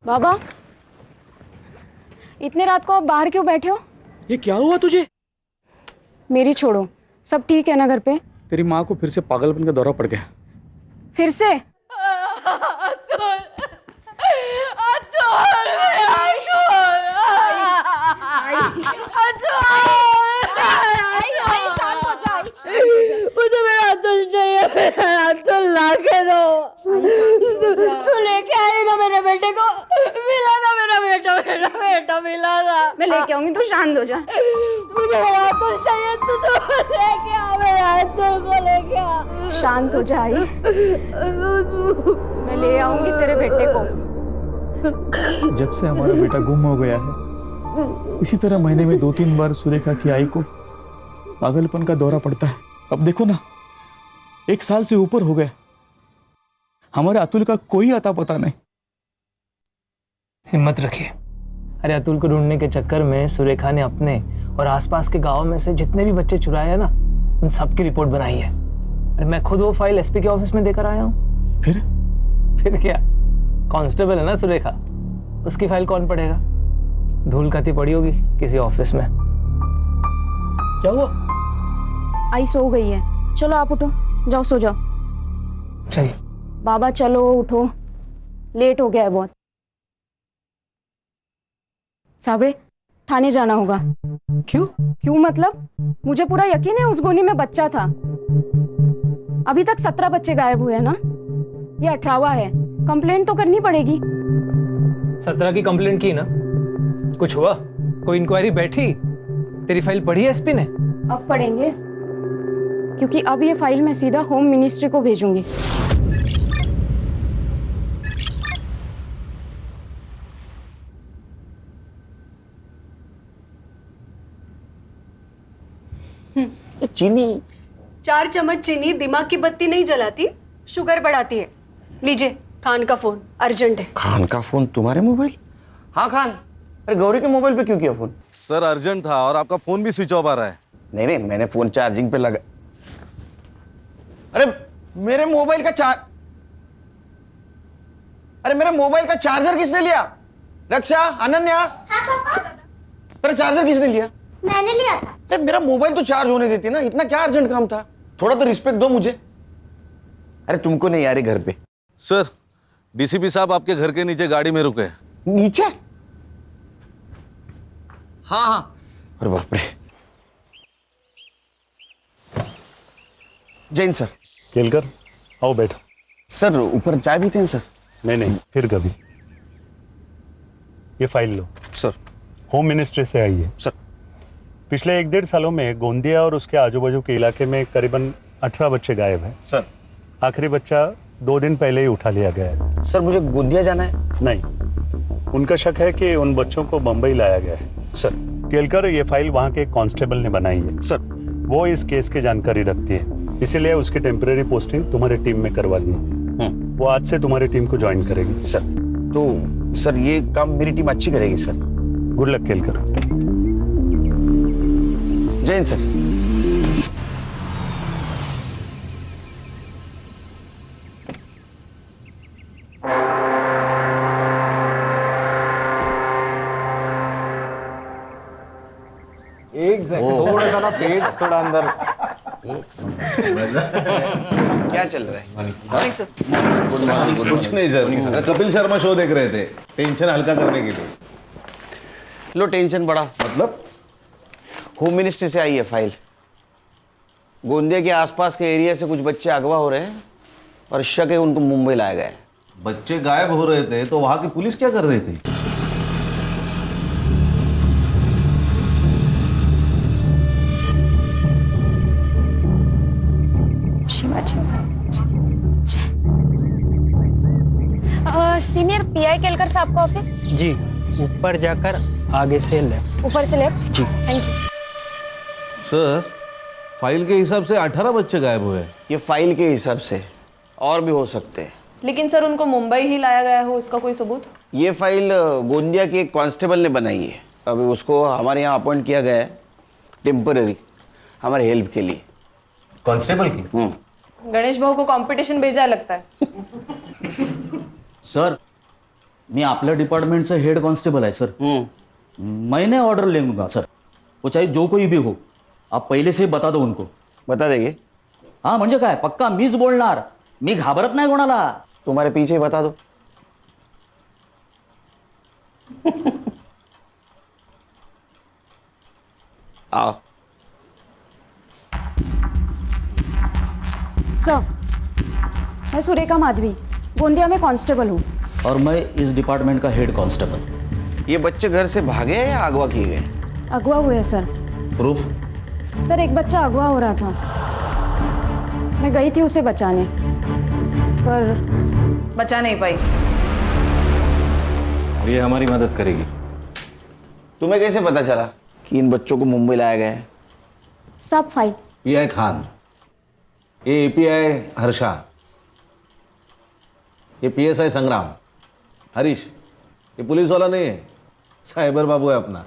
बाबा, इतने रात को आप बाहर क्यों बैठे हो? ये क्या हुआ तुझे? मेरी छोड़ो, सब ठीक है ना घर पे? तेरी माँ को फिर से पागलपन का दौरा पड़ गया। फिर से? मुझे मेरा अतुल चाहिए, मेरा अतुल ला के दो। तू लेके आई ना मेरे बेटे को, मिला ना मेरा बेटा मिला ना। मैं लेके आऊंगी, तो शांत हो जा। मुझे मेरा अतुल चाहिए, तू तो लेके आ, मेरा अतुल को लेके आ। शांत हो जा आई, मैं ले आऊंगी तेरे बेटे को। जब से हमारा बेटा गुम हो गया है, इसी तरह महीने में 2-3 बार सुरेखा की आई को पागलपन का दौरा पड़ता है। अब देखो ना, 1 साल से ऊपर हो गए, हमारे अतुल का कोई अता पता नहीं। हिम्मत रखिए। अरे अतुल को ढूंढने के चक्कर में सुरेखा ने अपने और आसपास के गांव में से जितने भी बच्चे चुराए हैं ना, उन सब की रिपोर्ट बनाई है। अरे मैं खुद वो फाइल एसपी के ऑफिस में देकर आया हूँ। फिर क्या, कांस्टेबल है ना सुरेखा, उसकी फाइल कौन पढ़ेगा? धूल खाती पड़ी होगी किसी ऑफिस में। क्या हुआ? आई सो गई है, चलो आप उठो, जाओ सो जाओ। चलिए बाबा चलो उठो, लेट हो गया है बहुत। साबरे, थाने जाना होगा। क्यों मतलब? मुझे पूरा यकीन है उस गोनी में बच्चा था। अभी तक 17 बच्चे गायब हुए हैं ना, ये 18वां है। कंप्लेंट तो करनी पड़ेगी। 17 की कंप्लेंट की ना, कुछ हुआ? कोई इंक्वायरी बैठी? तेरी फाइल पढ़ी है एसपी ने? अब पढ़ेंगे, क्योंकि अब ये फाइल मैं सीधा होम मिनिस्ट्री को भेजूंगी। चीनी 4 चम्मच चीनी दिमाग की बत्ती नहीं जलाती, शुगर बढ़ाती है। लीजिए, खान का फोन अर्जेंट है। खान का फोन तुम्हारे मोबाइल? हाँ खान, अरे गौरी के मोबाइल पे क्यों किया फोन? सर अर्जेंट था और आपका फोन भी स्विच ऑफ आ रहा है। नहीं, मैंने फोन चार्जिंग पे लगा। अरे मेरे मोबाइल का चार्जर किसने लिया? रक्षा, अनन्या, मेरा चार्जर किसने लिया? मैंने लिया था। अरे मेरा मोबाइल तो चार्ज होने देती ना, इतना क्या अर्जेंट काम था? थोड़ा तो रिस्पेक्ट दो मुझे। अरे तुमको नहीं आ रही घर पे? सर डीसीपी साहब आपके घर के नीचे गाड़ी में रुके। नीचे? हाँ। अरे बाप रे। जैन सर। केलकर, आओ बैठो। सर ऊपर चाय पीते हैं सर? नहीं, फिर कभी। ये फाइल लो। सर। होम मिनिस्ट्री से आई है। सर। पिछले 1-1.5 सालों में गोंदिया और उसके आजू बाजू के इलाके में करीबन 18 बच्चे गायब हैं। सर। आखिरी बच्चा 2 दिन पहले ही उठा लिया गया है। सर मुझे गोंदिया जाना है। नहीं, उनका शक है कि उन बच्चों को बंबई लाया गया है। सर। केलकर, ये फाइल वहाँ के कांस्टेबल ने बनाई है। सर। वो इस केस की जानकारी रखती है, इसीलिए उसकी टेम्परेरी पोस्टिंग तुम्हारी टीम में करवा दी है। वो आज से तुम्हारी टीम को ज्वाइन करेगी। सर तो सर ये काम मेरी टीम अच्छी करेगी sir. Good luck Kelkar. Jain sir. थोड़ा सा ना पेट थोड़ा अंदर। क्या चल रहा है? कुछ नहीं सर, कपिल शर्मा शो देख रहे थे, टेंशन हल्का करने के लिए। लो टेंशन बढ़ा। मतलब? होम मिनिस्ट्री से आई है फाइल। गोंदिया के आसपास के एरिया से कुछ बच्चे अगवा हो रहे हैं और शक है उनको मुंबई लाया गया है। बच्चे गायब हो रहे थे तो वहां की पुलिस क्या कर रही थी? सीनियर पीआई केलकर साहब का ऑफिस? जी, ऊपर जाकर आगे से लेफ्ट। ऊपर से लेफ्ट? जी। Thank you. सर फाइल के हिसाब से 18 बच्चे गायब हुए। ये फाइल के हिसाब से और भी हो सकते हैं। लेकिन सर उनको मुंबई ही लाया गया हो, इसका कोई सबूत? ये फाइल गोंदिया के एक कांस्टेबल ने बनाई है। अभी उसको हमारे यहाँ अपॉइंट किया गया है टेम्पररी, हमारे हेल्प के लिए। कांस्टेबल की? गणेश भाऊ को कंपटीशन भेजा है लगता है। सर मी आपल्या डिपार्टमेंटचं हेड कॉन्स्टेबल आहे सर. मैंने ऑर्डर ले लूंगा सर, वो चाहे जो कोई भी हो. आप पहले से बता दो उनको. बता देंगे. हाँ म्हणजे काय, पक्का मीच बोलणार. मी घाबरत नाही कोणाला. तुम्हारे पीछे ही बता दो. आओ. सर, मैं सुरेखा माधवी, गोंदिया में कांस्टेबल हूँ. और मैं इस डिपार्टमेंट का हेड कांस्टेबल. ये बच्चे घर से भागे हैं या अगवा किए गए? अगवा हुए सर. प्रूफ? सर, एक बच्चा अगवा हो रहा था. मैं गई थी उसे बचाने, पर बचा नहीं पाई. ये हमारी मदद करेगी. तुम्हें कैसे पता चला कि इन बच्चों को मुंबई लाया गया है? सब फाइल. पीआई खान, ये एपीआई हर्षा, ये पीएसआई संग्राम. हरीश, ये पुलिस वाला नहीं है, साइबर बाबू है अपना.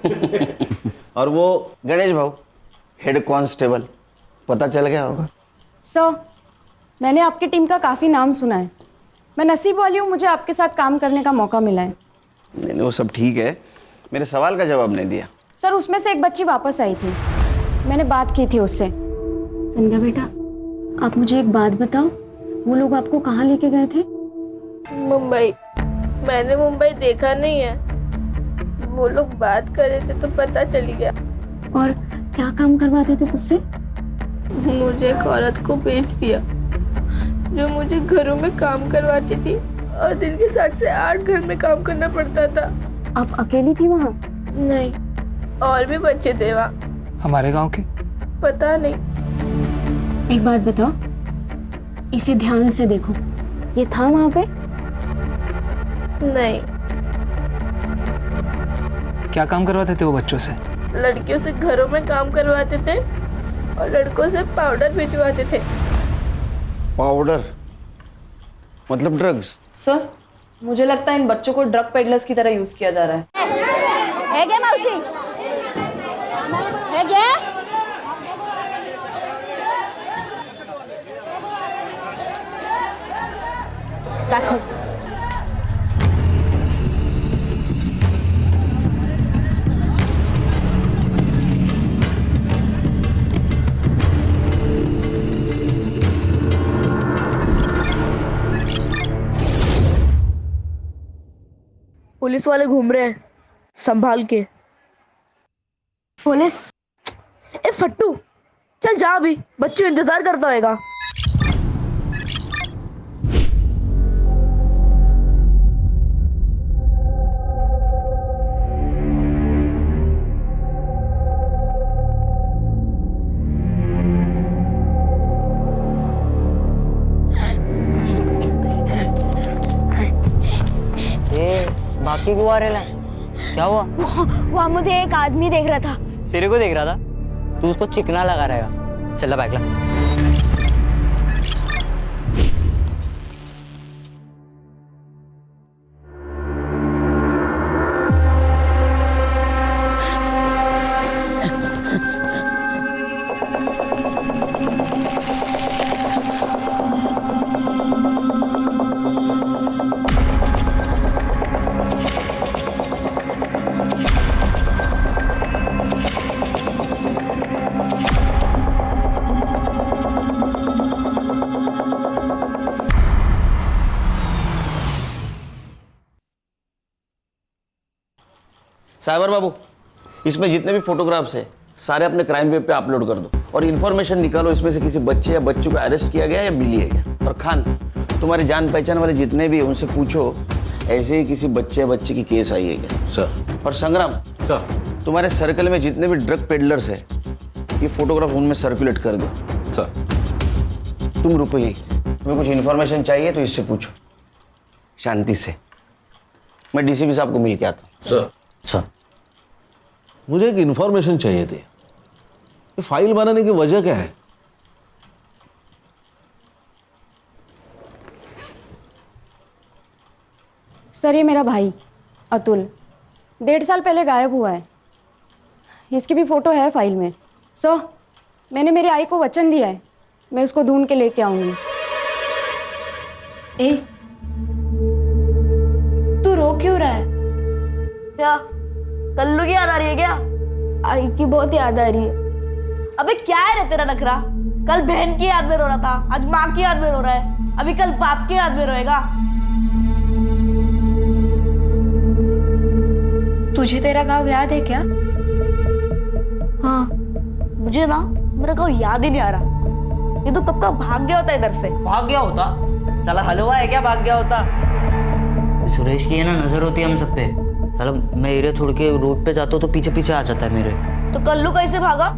और वो गणेश भाऊ, हेड कांस्टेबल. पता चल गया होगा. सर, मैंने आपकी टीम का काफ़ी नाम सुना है. मैं नसीब वाली हूँ, मुझे आपके साथ काम करने का मौका मिला है. नहीं, वो सब ठीक है. मेरे सवाल का जवाब नहीं दिया. सर, उसमें से एक बच्ची वापस आई थी. मैंने बात की थी उससे. संध्या बेटा, आप मुझे एक बात बताओ, वो लोग आपको कहाँ लेके गए थे? मुंबई. मैंने मुंबई देखा नहीं है. वो लोग बात कर रहे थे तो पता चल गया. और क्या काम करवाते थे तुझसे? मुझे एक औरत को बेच दिया जो मुझे घरों में काम करवाती थी और दिन के 7 से 8 घर में काम करना पड़ता था. आप अकेली थी वहाँ? नहीं, और भी बच्चे थे वहाँ. हमारे गांव के? पता नहीं. एक बात बताओ, इसे ध्यान से देखो. ये था वहाँ पे? नहीं. क्या काम करवाते थे वो बच्चों से? लड़कियों से घरों में काम करवाते थे और लड़कों से पाउडर भिजवाते थे. पाउडर मतलब ड्रग्स? सर, मुझे लगता है इन बच्चों को ड्रग पेडलर्स की तरह यूज किया जा रहा है. है क्या मौसी? है क्या? रखो. पुलिस वाले घूम रहे हैं, संभाल के. पुलिस? ए फट्टू, चल जा अभी, बच्चों इंतजार करता होएगा. बाकी क्यों आ रहे हैं? क्या हुआ? वहाँ मुझे एक आदमी देख रहा था. तेरे को देख रहा था? तू उसको चिकना लगा रहेगा. चल बैग ला. साइबर बाबू, इसमें जितने भी फोटोग्राफ्स है सारे अपने क्राइम वेब पे अपलोड कर दो और इन्फॉर्मेशन निकालो इसमें से किसी बच्चे या बच्चों को अरेस्ट किया गया या मिली है क्या. और खान, तुम्हारी जान पहचान वाले जितने भी हैं उनसे पूछो ऐसे ही किसी बच्चे या बच्ची की केस आई है क्या. सर. और संग्राम सर. तुम्हारे सर्कल में जितने भी ड्रग पेडलर्स है ये फोटोग्राफ उनमें सर्कुलेट कर दो. सर. तुम रुको यही, तुम्हें कुछ इन्फॉर्मेशन चाहिए तो इससे पूछो शांति से. मैं डीसीपी साहब को मिल के आता हूँ. सर. सर, मुझे एक इन्फॉर्मेशन चाहिए थी. ये फाइल बनाने की वजह क्या है? सर, ये मेरा भाई अतुल 1.5 साल पहले गायब हुआ है. इसकी भी फोटो है फाइल में. सर, मैंने मेरी आई को वचन दिया है, मैं उसको ढूंढ के लेके आऊंगी. ए, तू रो क्यों रहा है? क्या कल्लू की याद आ रही है क्या? आई की बहुत याद आ रही है। अबे क्या है रे तेरा नखरा? कल बहन की याद में रो रहा था, आज माँ की याद में रो रहा है, अभी कल बाप की याद में रोएगा। तुझे तेरा गाँव याद है क्या? हाँ, मुझे ना मेरा गाँव याद ही नहीं आ रहा। ये तो कब का भाग गया होता इधर से। भाग गया होता? साला हलवा है क्या भाग गया होता? सुरेश की है ना नजर होती है हम सब पे। साला मैं एरिया छोड़ के रोड पे जाता हूँ तो पीछे पीछे आ जाता है मेरे। तो कल्लू कैसे भागा?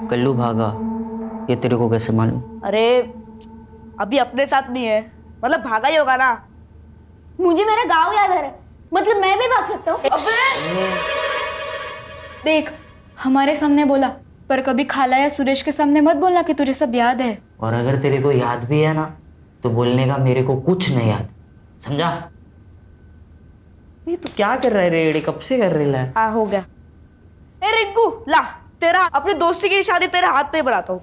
कल्लू भागा ये तेरे को कैसे मालूम? अरे अभी अपने साथ नहीं है, मतलब भागा ही होगा ना। मुझे मेरा गाँव याद आ रहा है, मतलब मैं भी भाग सकता हूँ। देख, हमारे सामने बोला, पर कभी खाला या सुरेश के सामने मत बोलना कि तुझे सब याद है। और अगर तेरे को याद भी है ना तो बोलने का मेरे को कुछ नहीं याद, समझा? ये तू क्या कर रहा है रेडी? कब से कर रही है? हाँ हो गया। ए रिंकू ला, तेरा अपने दोस्ती की निशानी तेरे हाथ पे बनाता हूँ।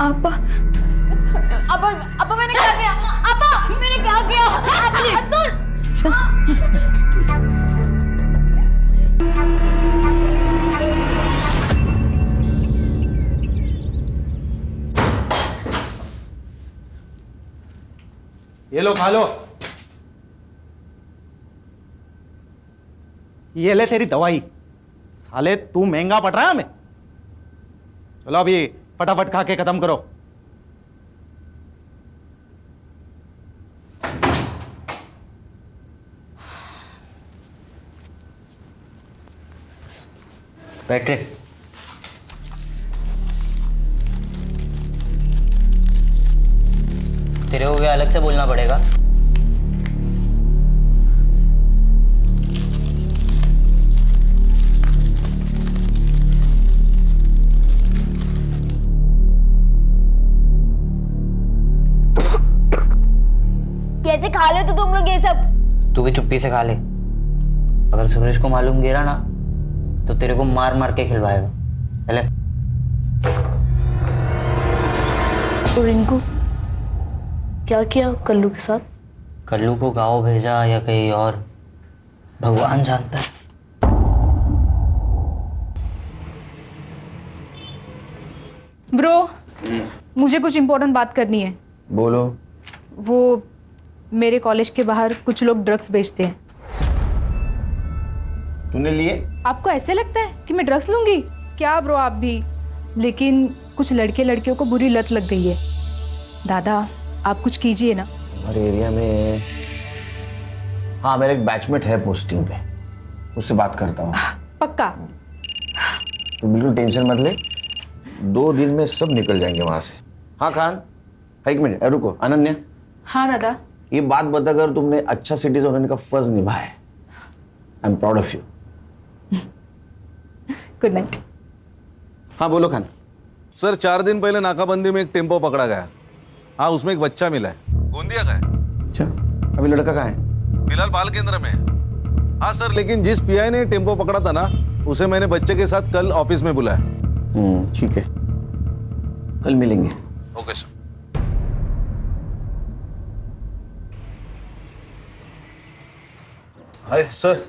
आपा, अब मैंने क्या किया? अब्बा मैंने क्या किया? अब्दुल ये लो खा लो। ये ले तेरी दवाई। साले तू महंगा पड़ रहा है हमें। चलो अभी फटाफट खा के खत्म करो। बैठ रे। तेरे को क्या अलग से बोलना पड़ेगा? कैसे खा ले तो तुम लोग ये सब? तू भी चुप्पी से खा ले। अगर सुरेश को मालूम गिरा ना तो तेरे को मार मार के खिलवाएगा। चले। तो रिंकू क्या किया कल्लू के साथ? कल्लू को गाँव भेजा या कहीं और, भगवान जानता है। ब्रो, मुझे कुछ इम्पोर्टेंट बात करनी है। बोलो। वो मेरे कॉलेज के बाहर कुछ लोग ड्रग्स बेचते हैं। तूने लिए? आपको ऐसे लगता है कि मैं ड्रग्स लूंगी क्या ब्रो? आप भी। लेकिन कुछ लड़के लड़कियों को बुरी लत लग गई है। दादा आप कुछ कीजिए ना। हमारे एरिया में हाँ मेरा एक बैचमेट है पोस्टिंग पे, उससे बात करता हूँ। पक्का? तो बिल्कुल टेंशन मत ले, 2 दिन में सब निकल जाएंगे वहां से। हाँ खान, एक मिनट रुको। अनन्या, हाँ दादा। ये बात बताकर तुमने अच्छा सिटीजन होने का फर्ज निभाया है। I am proud of you. Good night. हाँ बोलो खान। सर 4 दिन पहले नाकाबंदी में एक टेम्पो पकड़ा गया। हाँ उसमें एक बच्चा मिला है। गोंदिया का है। अच्छा, अभी लड़का कहाँ है? फिलहाल बाल केंद्र में है। हाँ सर, लेकिन जिस पीआई ने टेम्पो पकड़ा था ना, उसे मैंने बच्चे के साथ कल ऑफिस में बुलाया। ठीक है, कल मिलेंगे। Okay sir. हाय सर,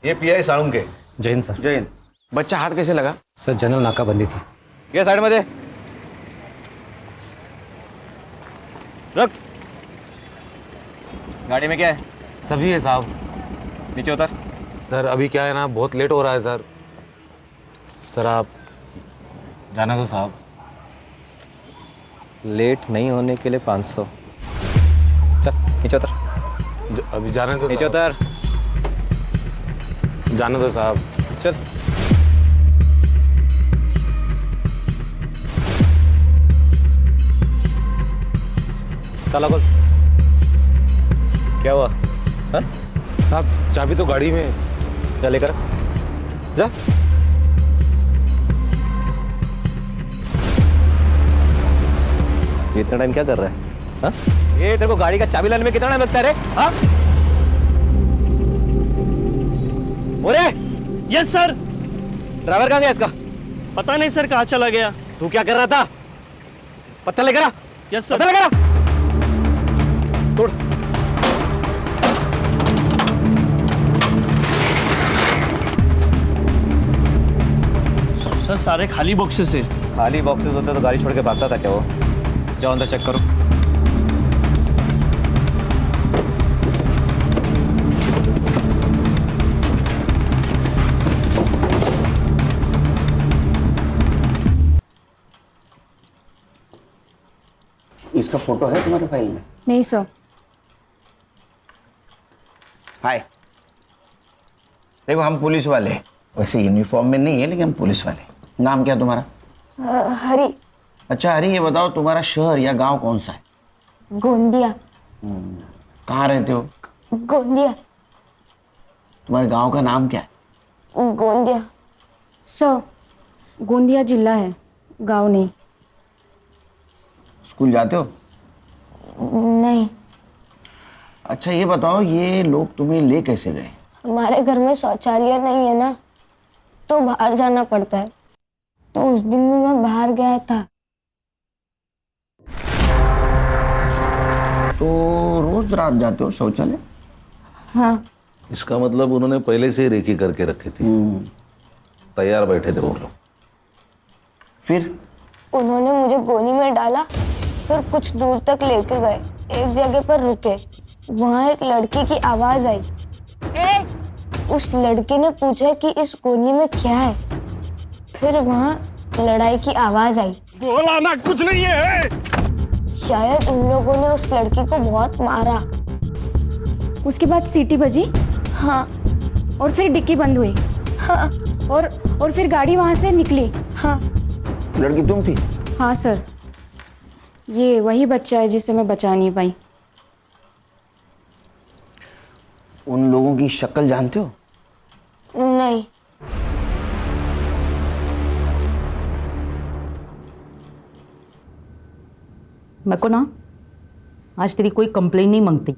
ये पीआई साळुंके के। जैन सर। जैन, बच्चा हाथ कैसे लगा? सर जनरल नाकाबंदी थी। ये साइड में दे। रख। गाड़ी में क्या है? सभी है साहब। नीचे उतर। सर अभी क्या है ना, बहुत लेट हो रहा है सर। सर आप जाना दो साहब। लेट नहीं होने के लिए 500। चल नीचे उतर। अभी जाने दो। नीचे उतर। जाने दो साहब। चल। ताला खोल। क्या हुआ? हाँ? साहब चाबी तो गाड़ी में। जा लेकर जा। ये इतना टाइम क्या कर रहा है? हाँ? ये तेरे को गाड़ी का चाबी लाने में कितना टाइम लगता है रे? हाँ? ओरे यस सर। ड्राइवर कहाँ गया इसका? पता नहीं सर, कहाँ चला गया। तू क्या कर रहा था? पत्थर लेकर आ। Yes sir. पत्थर लेकर आ। तोड़। सर सारे खाली बॉक्सेस है। खाली बॉक्सेस होते तो गाड़ी छोड़ के भागता था क्या वो? जाओ अंदर चेक करो। इसका फोटो है तुम्हारे फाइल में? नहीं सर। हाय, देखो हम पुलिस वाले, वैसे यूनिफॉर्म में नहीं है लेकिन हम पुलिस वाले। नाम क्या तुम्हारा? हरी। अच्छा हरी, ये बताओ तुम्हारा शहर या गांव कौन सा है? गोंदिया। कहाँ रहते हो? गोंदिया। तुम्हारे गांव का नाम क्या है? गोंदिया। सर गोंदिया जिला है, गांव नहीं। स्कूल जाते हो? नहीं, अच्छा ये बताओ, ये लोग तुम्हें ले कैसे गए? हमारे घर में शौचालय नहीं है ना, तो बाहर जाना पड़ता है। तो उस दिन में मैं बाहर गया था। तो रोज रात जाते हो शौचालय? हाँ। इसका मतलब उन्होंने पहले से ही रेकी करके रखी थी, तैयार बैठे थे वो लोग। फिर उन्होंने मुझे गोनी में डाला, फिर कुछ दूर तक लेके गए। एक जगह पर रुके, वहाँ एक लड़की की आवाज आई। उस लड़की ने पूछा कि इस गोनी में क्या है। फिर वहाँ लड़ाई की आवाज आई। बोला ना कुछ नहीं है। शायद उन लोगों ने उस लड़की को बहुत मारा। उसके बाद सीटी बजी। हाँ। और फिर डिक्की बंद हुई। हाँ। और फिर गाड़ी वहां से निकली। हाँ। लड़की तुम थी? हाँ सर, ये वही बच्चा है जिसे मैं बचा नहीं पाई। उन लोगों की शक्ल जानते हो? नहीं। मेरे को ना आज तेरी कोई कंप्लेन नहीं मांगती।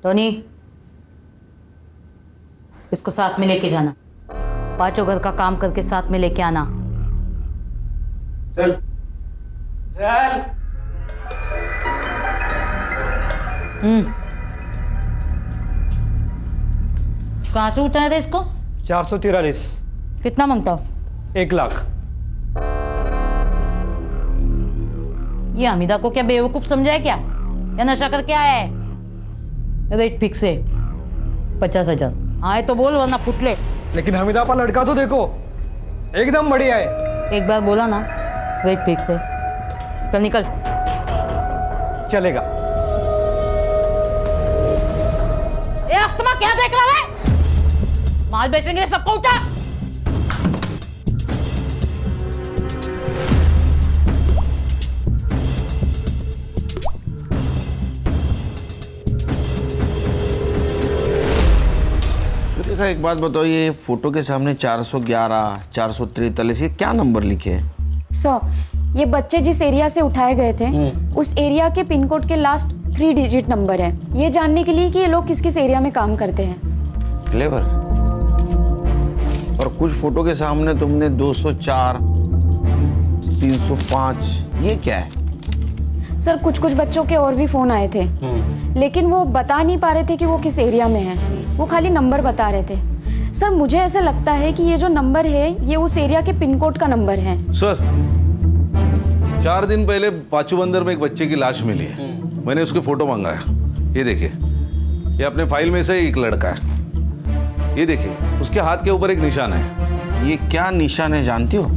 टोनी, इसको साथ में लेके जाना, पांचों घर का काम करके साथ में लेके आना। चल चल। कहाँ से उठाया था इसको? 443। कितना मांगता हो? 1 लाख। ये हमीदा को क्या बेवकूफ समझा है क्या? या नशा करके आया है? रेट फिक्स है 50,000। आए तो बोल वरना फुटले। लेकिन हमीदा पर लड़का तो देखो, एकदम बढ़िया है। एक बार बोला ना, रेट फिक्स है। चल निकल। चलेगा। ए अस्तमा, क्या देख रहा है? माल बेचेंगे सबको उठा। सुरेखा एक बात बताओ, ये फोटो के सामने 411, 443, ये क्या नंबर लिखे हैं? ये बच्चे जिस एरिया से उठाए गए थे उस एरिया के पिन कोड के लास्ट 3 डिजिट नंबर है, ये जानने के लिए कि ये लोग किस किस एरिया में काम करते हैं। क्लेवर। और कुछ फोटो के सामने तुमने 204, 305, ये क्या है? सर कुछ कुछ बच्चों के और भी फोन आए थे, लेकिन वो बता नहीं पा रहे थे कि वो किस एरिया में है, वो खाली नंबर बता रहे थे। सर मुझे ऐसा लगता है कि ये जो नंबर है ये उस एरिया के पिन कोड का नंबर है। सर 4 दिन पहले पाचू बंदर में एक बच्चे की लाश मिली है, मैंने उसके फोटो मंगाया। ये देखिए, ये अपने फाइल में से एक लड़का है। ये देखिए, उसके हाथ के ऊपर एक निशान है। ये क्या निशान है जानती हो?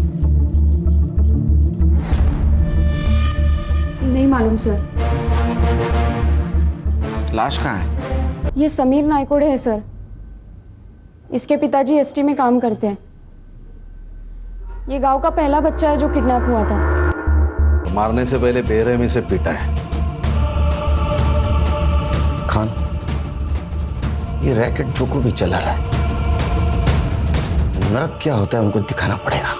नहीं मालूम सर। लाश कहाँ है? ये समीर नायकोड़े है सर, इसके पिताजी एसटी में काम करते हैं। ये गांव का पहला बच्चा है जो किडनैप हुआ था। मारने से पहले बेरहमी से पीटा है। खान, ये रैकेट जो को भी चला रहा है, नरक क्या होता है उनको दिखाना पड़ेगा।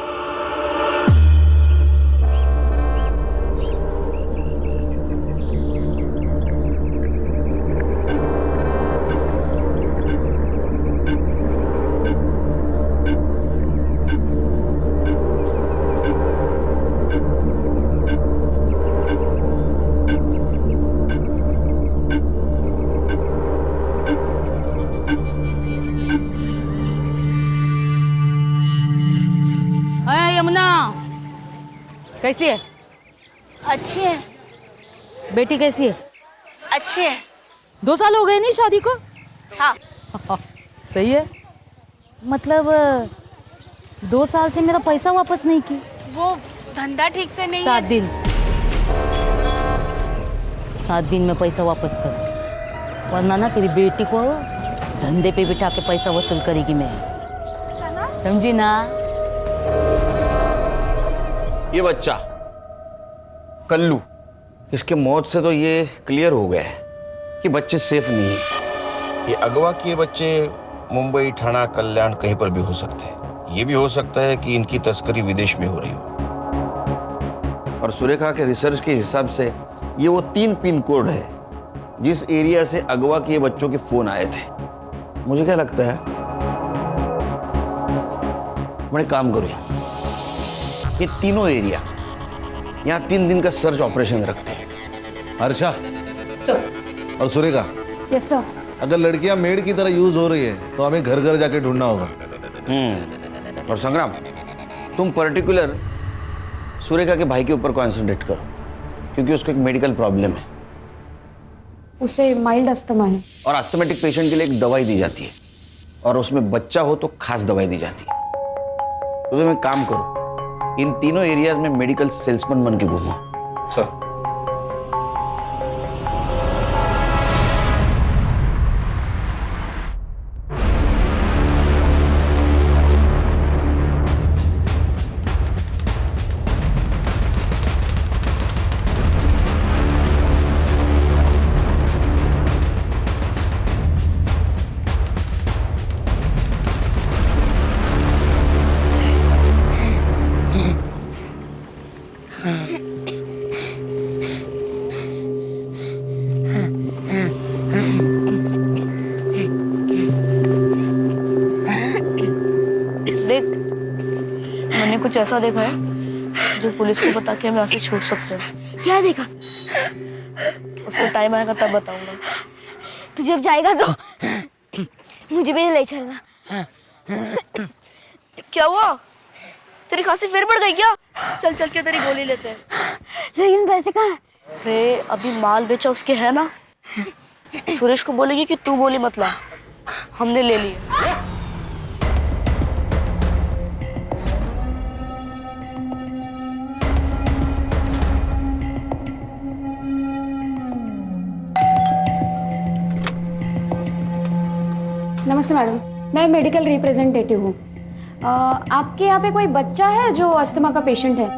कैसी है? अच्छी है। बेटी कैसी है? अच्छी है। 2 साल हो गए नहीं शादी को? हाँ। सही है। मतलब 2 साल से मेरा पैसा वापस नहीं की। वो धंधा ठीक से नहीं 7 दिन 7 दिन में पैसा वापस कर, वरना ना तेरी बेटी को धंधे पे बिठा के पैसा वसूल करेगी मैं, समझी ना? ये बच्चा कल्लू, इसके मौत से तो ये क्लियर हो गया है कि बच्चे सेफ नहीं है। ये अगवा किए बच्चे मुंबई, ठाणा, कल्याण कहीं पर भी हो सकते हैं। ये भी हो सकता है कि इनकी तस्करी विदेश में हो रही हो। और सुरेखा के रिसर्च के हिसाब से ये वो 3 पिन कोड है जिस एरिया से अगवा किए बच्चों के फोन आए थे। मुझे क्या लगता है, मैं काम करूँ, ये तीनों एरिया यहाँ 3 दिन का सर्च ऑपरेशन रखते हैं। हर्षा सर। और सुरेखा, यस सर। अगर लड़कियां मेड की तरह यूज हो रही है तो हमें घर घर जाके ढूंढना होगा। और संग्राम, तुम पर्टिकुलर सुरेखा के भाई के ऊपर कॉन्सेंट्रेट करो, क्योंकि उसको एक मेडिकल प्रॉब्लम है। उसे माइल्ड अस्थमा है। और अस्थमेटिक पेशेंट के लिए एक दवाई दी जाती है, और उसमें बच्चा हो तो खास दवाई दी जाती है। तो तुम एक काम करो, इन तीनों एरियाज में मेडिकल सेल्समैन बन के घूमो। सर। देख, मैंने कुछ ऐसा देखा है जो पुलिस को बता के हम यहाँ से छूट सकते हैं। क्या देखा? उसका टाइम आएगा तब बताऊंगा। तू जब जाएगा तो मुझे भी ले चलना। क्या हुआ? तेरी खांसी फिर बढ़ गई क्या? चल चल के तेरी गोली लेते हैं। लेकिन पैसे कहाँ हैं? अरे अभी माल बेचा उसके है ना, सुरेश को बोलेगी कि तू गोली मत ला, हमने ले ली। नमस्ते मैडम, मैं मेडिकल रिप्रेजेंटेटिव हूँ। आपके यहाँ पे कोई बच्चा है जो अस्थमा का पेशेंट है?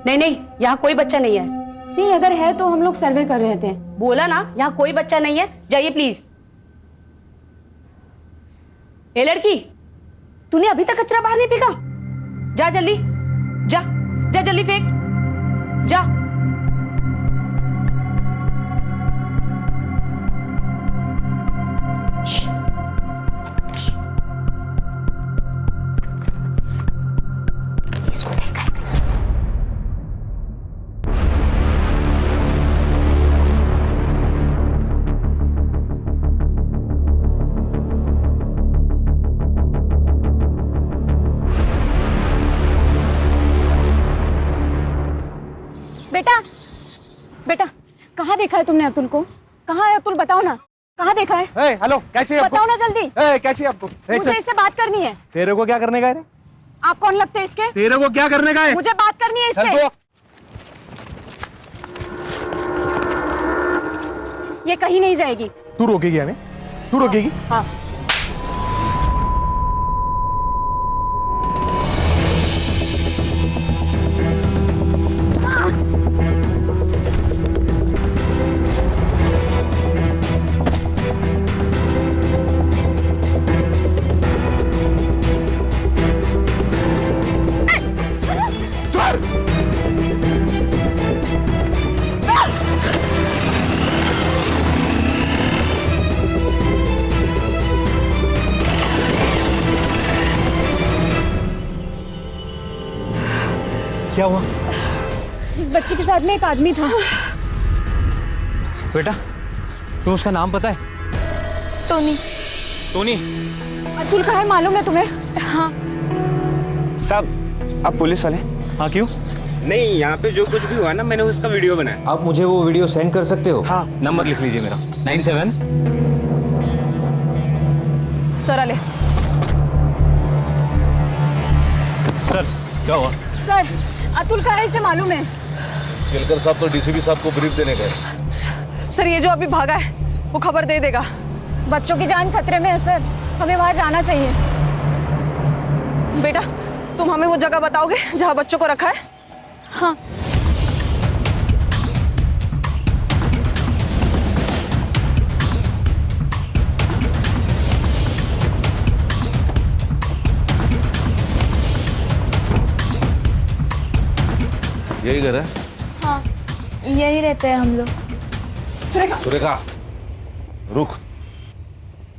नहीं नहीं, यहाँ कोई बच्चा नहीं है। नहीं, अगर है तो हम लोग सर्वे कर रहे थे। बोला ना, यहाँ कोई बच्चा नहीं है, जाइए प्लीज। ए लड़की, तूने अभी तक कचरा बाहर नहीं फेंका? जा जल्दी, जा जा जल्दी फेंक, जा। इसको देखा है। बेटा, बेटा, कहाँ देखा है तुमने अतुल को? कहाँ है अतुल? बताओ ना, कहाँ देखा है? हेलो, क्या चाहिए आपको? बताओ ना जल्दी। क्या चाहिए आपको? मुझे इससे बात करनी है। तेरे को क्या करने का है? आप कौन लगते हैं इसके? तेरे को क्या करने का है? मुझे बात करनी है इससे। ये कहीं नहीं जाएगी। तू रोकेगी हमें? तू रोकेगी? हाँ। क्या हुआ? इस बच्चे के साथ में एक आदमी था। बेटा, तुम्हें उसका नाम पता है? टोनी। टोनी? अतुल का है, मालूम है तुम्हें? हाँ। साहब, आप पुलिस वाले? हाँ, क्यों? नहीं, यहाँ पे जो कुछ भी हुआ ना, मैंने उसका वीडियो बनाया। आप मुझे वो वीडियो सेंड कर सकते हो? हाँ, नंबर लिख लीजिए मेरा 97। सर आले। सर क्या हुआ? सर अतुल का है इसे मालूम है। केलकर साहब तो डीसीपी साहब को ब्रीफ देने गए। सर ये जो अभी भागा है वो खबर दे देगा। बच्चों की जान खतरे में है सर, हमें वहां जाना चाहिए। बेटा तुम हमें वो जगह बताओगे जहाँ बच्चों को रखा है? हाँ। यही घर है? हाँ यही रहते हैं हम लोग। सुरेखा रुक।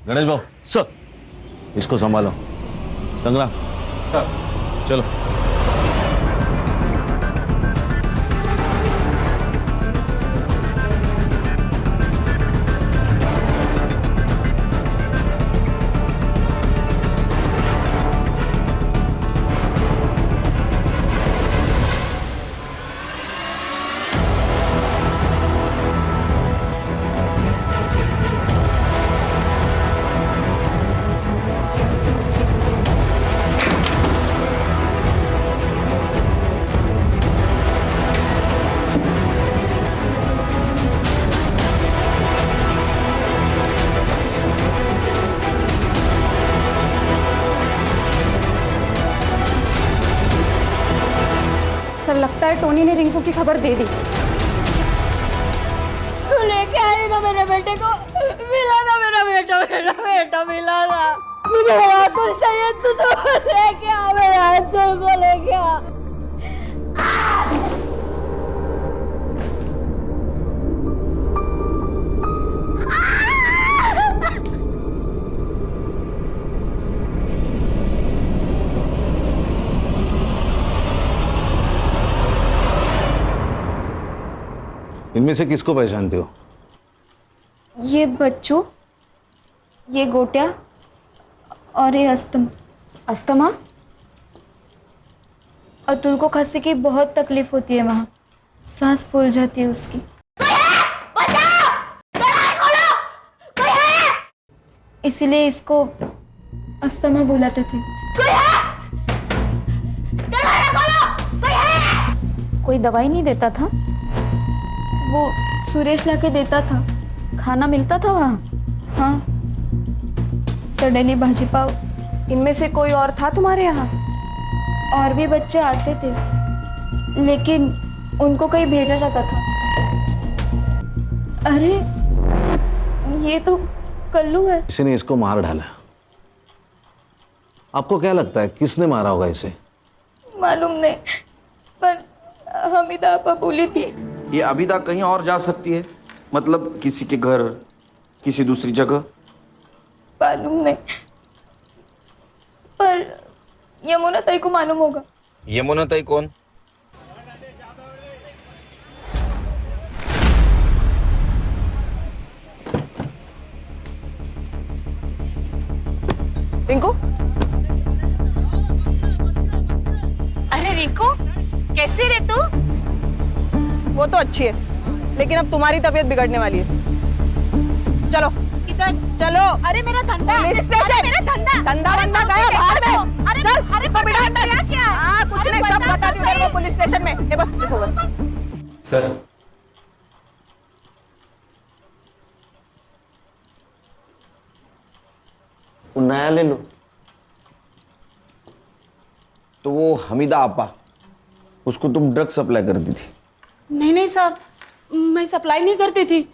गणेश भाऊ सर, इसको संभालो। संग्राम चलो। सर लगता है टोनी ने रिंकू की खबर दे दी। तू लेके आई था मेरे बेटे को, मिला था मेरा बेटा, मेरा बेटा मिला था। मुझे मेरा अतुल चाहिए, तू तो लेके आ, मेरा अतुल को लेके आ। इनमें से किसको पहचानते हो? ये बच्चों, ये गोटिया और ये अस्तमा। अतुल को खांसी की बहुत तकलीफ होती है, वहाँ सांस फूल जाती है उसकी। इसीलिए इसको अस्थमा बुलाते थे। कोई दवाई नहीं देता था? वो सुरेश लाके देता था। खाना मिलता था वहाँ? हाँ, सडनली भाजी पाव। इनमें से कोई और था तुम्हारे यहाँ? और भी बच्चे आते थे, लेकिन उनको कहीं भेजा जाता था। अरे ये तो कल्लू है। किसी ने इसको मार डाला। आपको क्या लगता है किसने मारा होगा इसे? मालूम नहीं, पर हमीदा आपा बोली थी। ये अभिदा कहीं और जा सकती है, मतलब किसी के घर, किसी दूसरी जगह। मालूम नहीं, पर यमुना ताई को मालूम होगा। यमुना ताई कौन? रिंकू? अरे रिंकू कैसी रे तू? वो तो अच्छी है, लेकिन अब तुम्हारी तबीयत बिगड़ने वाली है। चलो किधर? चलो। अरे मेरा धंधा, पुलिस स्टेशन। मेरा धंधा, धंधा बंदा गया बाहर में। अरे चल, अरे इसको बिठा अंदर। क्या? हाँ कुछ नहीं, सब बता दूँ तेरे को पुलिस स्टेशन में। ये बस किस होगा? सर नया ले लो। तो वो हमीदा आपा, उसको तुम ड्रग सप्लाई करती थी? नहीं नहीं साहब, मैं सप्लाई नहीं करती थी।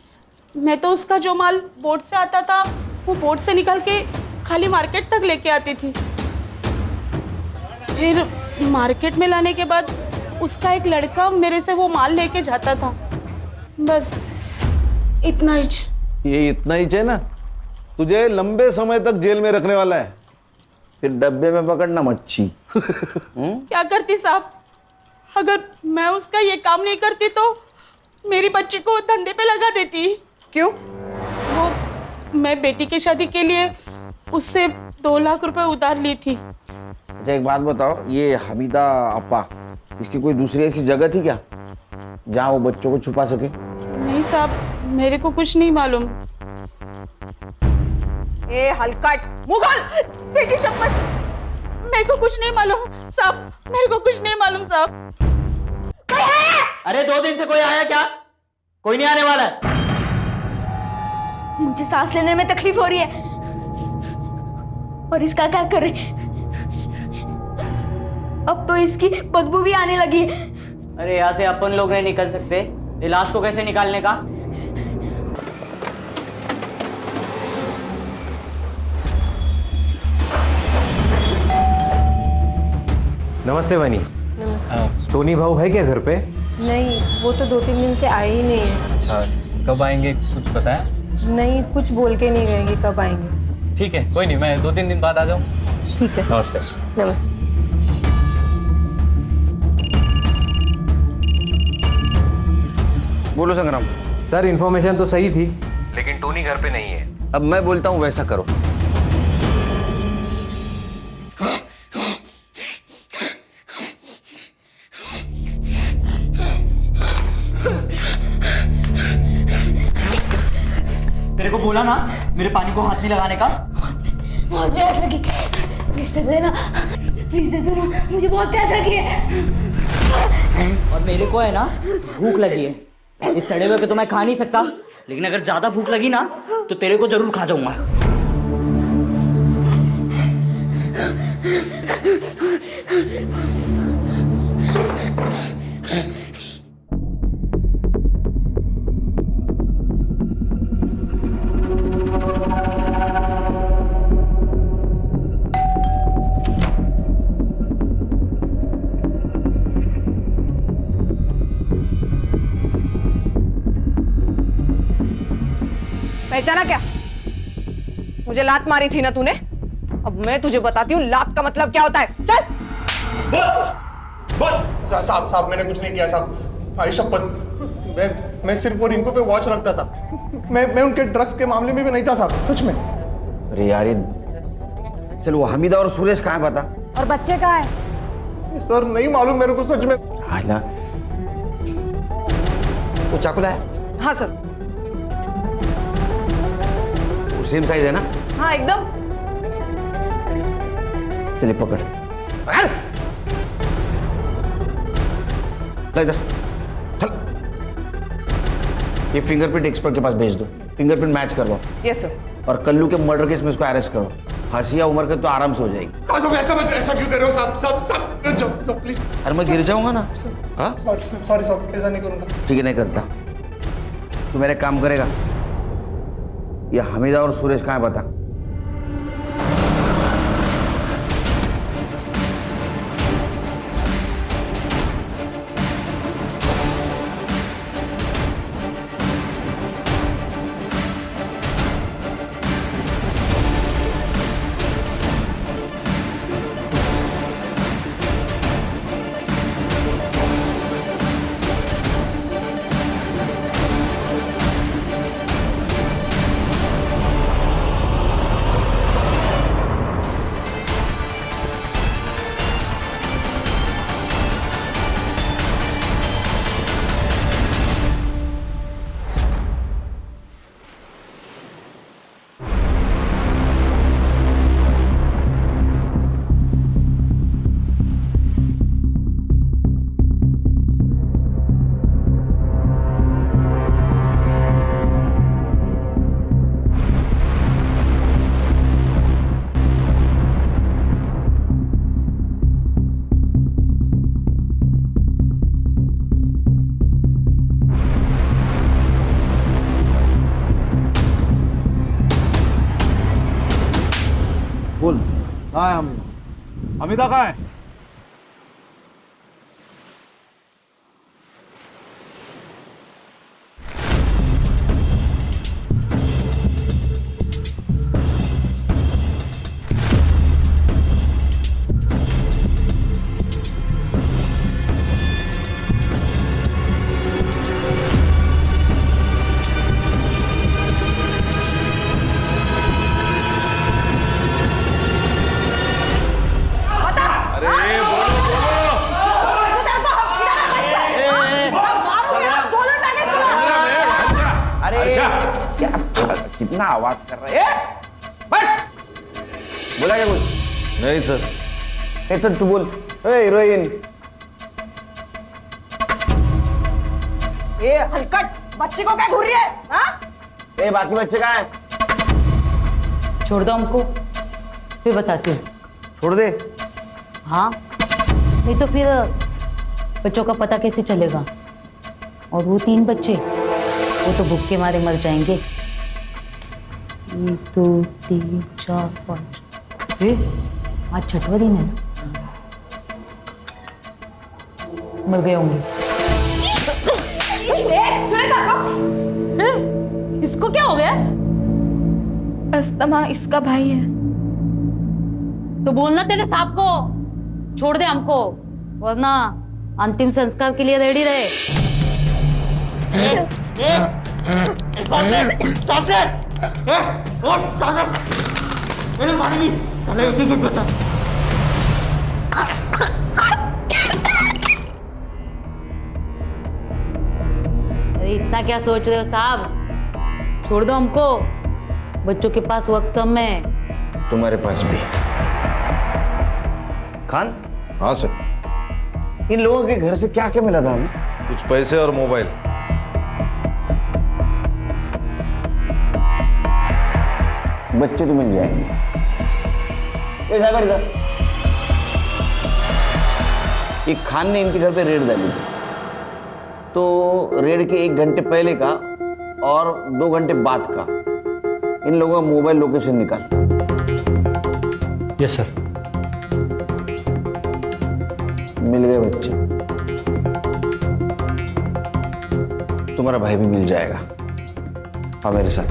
मैं तो उसका जो माल बोट से आता था वो बोट से निकाल के खाली मार्केट तक लेके आती थी। फिर मार्केट में लाने के बाद उसका एक लड़का मेरे से वो माल लेके जाता था। बस इतना ही। ये इतना ही है ना, तुझे लंबे समय तक जेल में रखने वाला है। फिर डब्बे में पकड़ना मच्छी। क्या करती साहब, अगर मैं उसका ये काम नहीं करती तो मेरी बच्ची को धंधे पे लगा देती। क्यों? वो मैं बेटी की शादी के लिए उससे 2 लाख रुपए उधार ली थी। अच्छा एक बात बताओ, ये हमीदा आपा इसकी कोई दूसरी ऐसी जगह थी क्या जहां वो बच्चों को छुपा सके? नहीं साहब, मेरे को कुछ नहीं मालूम। ए हलकट मुगल, बेटी शपथ, मेरे को कुछ नहीं मालूम साहब, मेरे को कुछ नहीं मालूम साहब। अरे 2 दिन से कोई आया क्या? कोई नहीं आने वाला है। मुझे सांस लेने में तकलीफ हो रही है और इसका क्या करे? अब तो इसकी बदबू भी आने लगी है। अरे यहाँ से अपन लोग नहीं निकल सकते, ये लाश को कैसे निकालने का? नमस्ते वनी। नमस्ते। टोनी भाऊ है क्या घर पे? नहीं, वो तो 2-3 दिन से आए ही नहीं है। अच्छा, कब आएंगे कुछ पता है? नहीं, कुछ बोल के नहीं गए कि कब आएंगे। ठीक है, कोई नहीं, मैं 2-3 दिन बाद आ जाऊँ। ठीक है। नमस्ते। नमस्ते। बोलो संग्राम। सर इन्फॉर्मेशन तो सही थी, लेकिन टोनी घर पे नहीं है। अब मैं बोलता हूँ वैसा करो। तेरे को बोला ना मेरे पानी को हाथ नहीं लगाने का। बहुत प्यास लगी, प्लीज दे देना, प्लीज दे देना, मुझे बहुत प्यास लगी है। और मेरे को है ना भूख लगी है। इस सड़े हुए को तो मैं खा नहीं सकता, लेकिन अगर ज्यादा भूख लगी ना तो तेरे को जरूर खा जाऊंगा। पहचाना क्या? मुझे लात मारी थी ना तूने? अब मैं तुझे बताती हूँ लात का मतलब क्या होता है। चल। साहब मैंने कुछ नहीं किया साहब, भाई शपथ। मैं सिर्फ और इनको पे वॉच रखता था। मैं उनके ड्रग्स के मामले में भी नहीं था साहब, सच में। अरे यार ये चल, वो हमीदा और सुरेश कहाँ है पता? और बच्चे कहाँ है? सर नहीं मालूम मेरे को सच में। आला वो चाकू लाया? हाँ सर। सेम साइज है ना? हाँ एकदम। चलिए पकड़ ला इधर, चल। ये फिंगरप्रिंट एक्सपर्ट के पास भेज दो, फिंगरप्रिंट मैच करवाओ। Yes sir. और कल्लू के मर्डर केस में इसको अरेस्ट करो। हंसिया उम्र के तो आराम से हो जाएगी। ऐसा क्यों कर रहे हो साहब? प्लीज। अरे मैं गिर जाऊंगा ना। हाँ सॉरी साहब, ऐसा नहीं करूंगा। ठीक है, नहीं करता। तू मेरे काम करेगा। ये हमीदा और सुरेश कहाँ है बता? बोल। हाँ अमिता कहाँ है? क्या कितना आवाज कर रहा है? बट बोला क्या कुछ? नहीं सर। ए तो तू बोल, ए हीरोइन। ए हलकट, बच्ची को क्या घूर रही है? हाँ? ए बाकी बच्चे कहाँ हैं? छोड़ दो हमको, फिर बताती हूँ। छोड़ दे। हाँ, नहीं तो फिर बच्चों का पता कैसे चलेगा? और वो 3 बच्चे, वो तो भूख के मारे मर जाएंगे। 1 2 3 4 5। आज 6वां दिन है ना? मर गए होंगे। इसको क्या हो गया? अस्थमा इसका भाई है। तो बोलना तेरे साहब को छोड़ दे हमको, वरना अंतिम संस्कार के लिए रेडी रहे। अरे इतना क्या सोच रहे हो साहब? छोड़ दो हमको, बच्चों के पास वक्त कम है। तुम्हारे पास भी। खान। हाँ सर। इन लोगों के घर से क्या क्या मिला था हमें? कुछ पैसे और मोबाइल। बच्चे तो मिल जाएंगे। ए साहब इधर। एक खान ने इनके घर पे रेड डाली थी, तो रेड के 1 घंटे पहले का और 2 घंटे बाद का इन लोगों का मोबाइल लोकेशन निकाल। Yes sir. मिल गए बच्चे। तुम्हारा भाई भी मिल जाएगा। आओ मेरे साथ।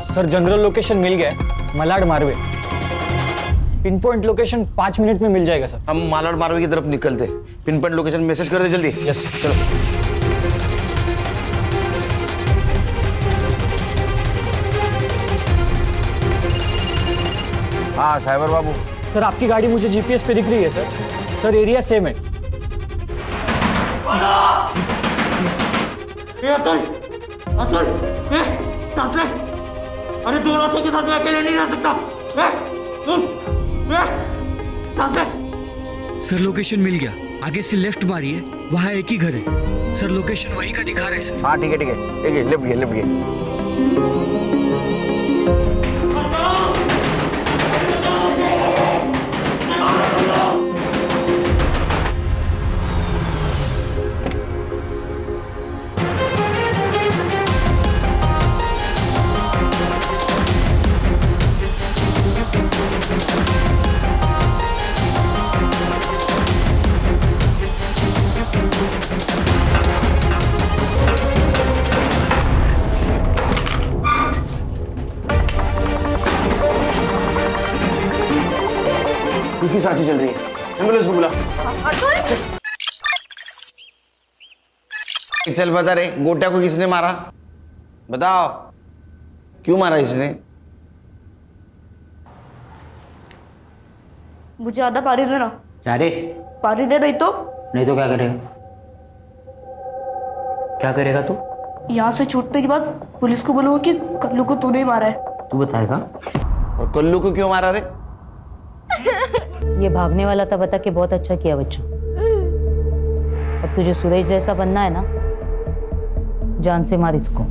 सर जनरल लोकेशन मिल गया है, Malad Marve. Pin point location 5 minute में मिल जाएगा सर। हम मालाड मारवे की तरफ निकलते। पिन पॉइंट लोकेशन मैसेज कर दे जल्दी। यस सर, चलो। हाँ साइबर बाबू। सर आपकी गाड़ी मुझे जीपीएस पे दिख रही है सर। सर एरिया सेम है। अरे 2 लाशों के साथ मैं अकेले नहीं रह सकता। सर लोकेशन मिल गया, आगे से लेफ्ट मारिए, वहाँ एक ही घर है। सर लोकेशन वही का दिखा रहा है सर। हाँ ठीक है ठीक है, लेफ्ट गए। इसकी सांसें चल रही है, एम्बुलेंस को बुला। चल बता रे, गोटिया को किसने मारा? बताओ, क्यों मारा इसने? मुझे आधा पानी देना। अरे पानी दे, नहीं तो क्या करेगा? क्या करेगा तू? यहाँ से छूटने के बाद पुलिस को बोलूंगा कि कल्लू को तूने ही मारा है। तू बताएगा? और कल्लू को क्यों मारा रे? ये भागने वाला था, बता के बहुत अच्छा किया बच्चों। अब तुझे सुरेश जैसा बनना है ना, जान से मार इसको।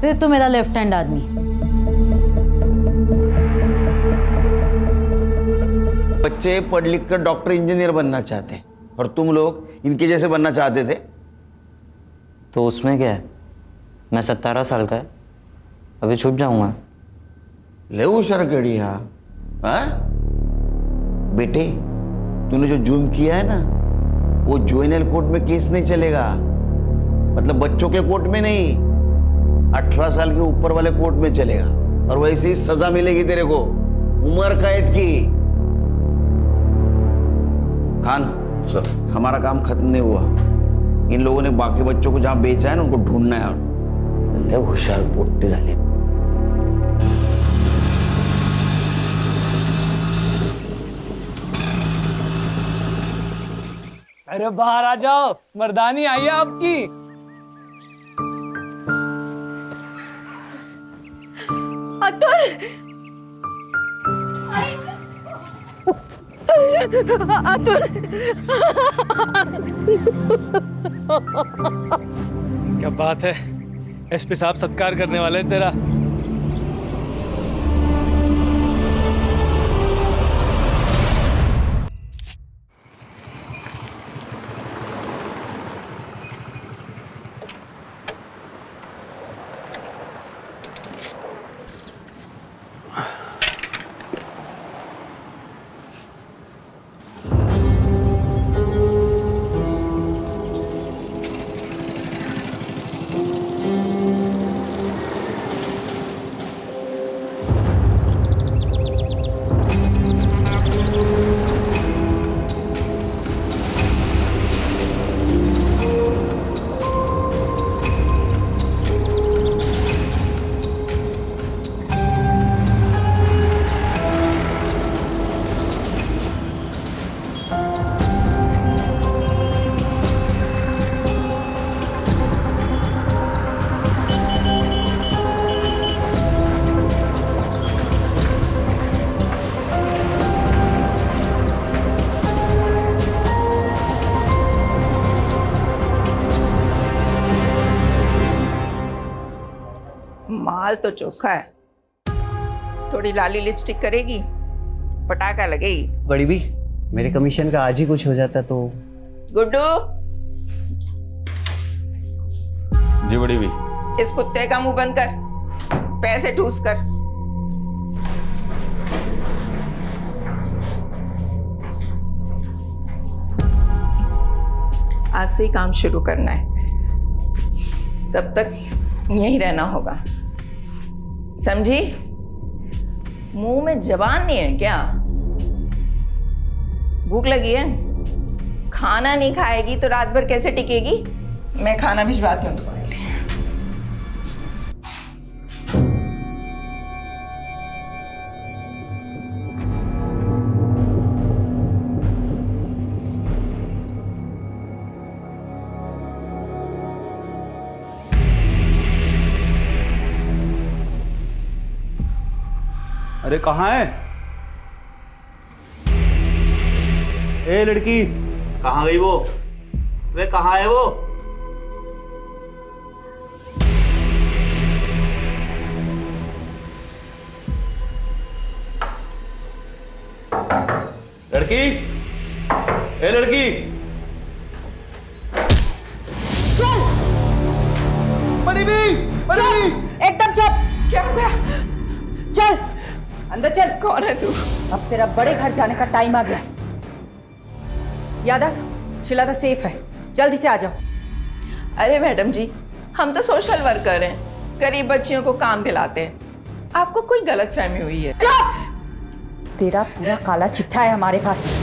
फिर तो मेरा लेफ्ट हैंड आदमी। बच्चे पढ़ लिख कर डॉक्टर इंजीनियर बनना चाहते हैं और तुम लोग इनके जैसे बनना चाहते थे। तो उसमें क्या है? मैं 17 साल का है, अभी छूट जाऊंगा। ले होशियार कड़िया। हाँ बेटे, तूने जो जुर्म किया है ना, वो जुवेनाइल कोर्ट में केस नहीं चलेगा। मतलब बच्चों के कोर्ट में नहीं, 18 साल के ऊपर वाले कोर्ट में चलेगा। और वैसे ही सजा मिलेगी तेरे को, उम्र कैद की। खान सर, हमारा काम खत्म नहीं हुआ। इन लोगों ने बाकी बच्चों को जहां बेचा है ना, उनको ढूंढना है। और ले होशियार पोट्टे झाले। अरे बाहर आ जाओ, मर्दानी आई है आपकी। अतुल, अतुल, क्या बात है, एसपी साहब सत्कार करने वाले हैं तेरा। माल तो चोखा है, थोड़ी लाली लिपस्टिक करेगी, पटाखा लगेगी। बड़ी भी, मेरे कमीशन का आज ही कुछ हो जाता तो। गुड्डू, जी बड़ी भी। इस कुत्ते का मुंह बंद कर, पैसे ठूस कर। आज से ही काम शुरू करना है, तब तक यहीं रहना होगा, समझी? मुंह में जबान नहीं है क्या? भूख लगी है? खाना नहीं खाएगी तो रात भर कैसे टिकेगी? मैं खाना भिजवाती हूँ तुम्हारे लिए। अरे कहाँ है? ए लड़की, कहाँ गई वो? वे कहाँ है वो? लड़की, ए लड़की, चल बड़ी भी, एकदम चुप। क्या हो गया? चल अंदर चल। कौन है तू? अब तेरा बड़े घर जाने का टाइम आ गया। यादव, शिलादा सेफ है, जल्दी से आ जाओ। अरे मैडम जी, हम तो सोशल वर्कर हैं, गरीब बच्चियों को काम दिलाते हैं, आपको कोई गलतफहमी हुई है। तेरा पूरा काला चिट्ठा है हमारे पास,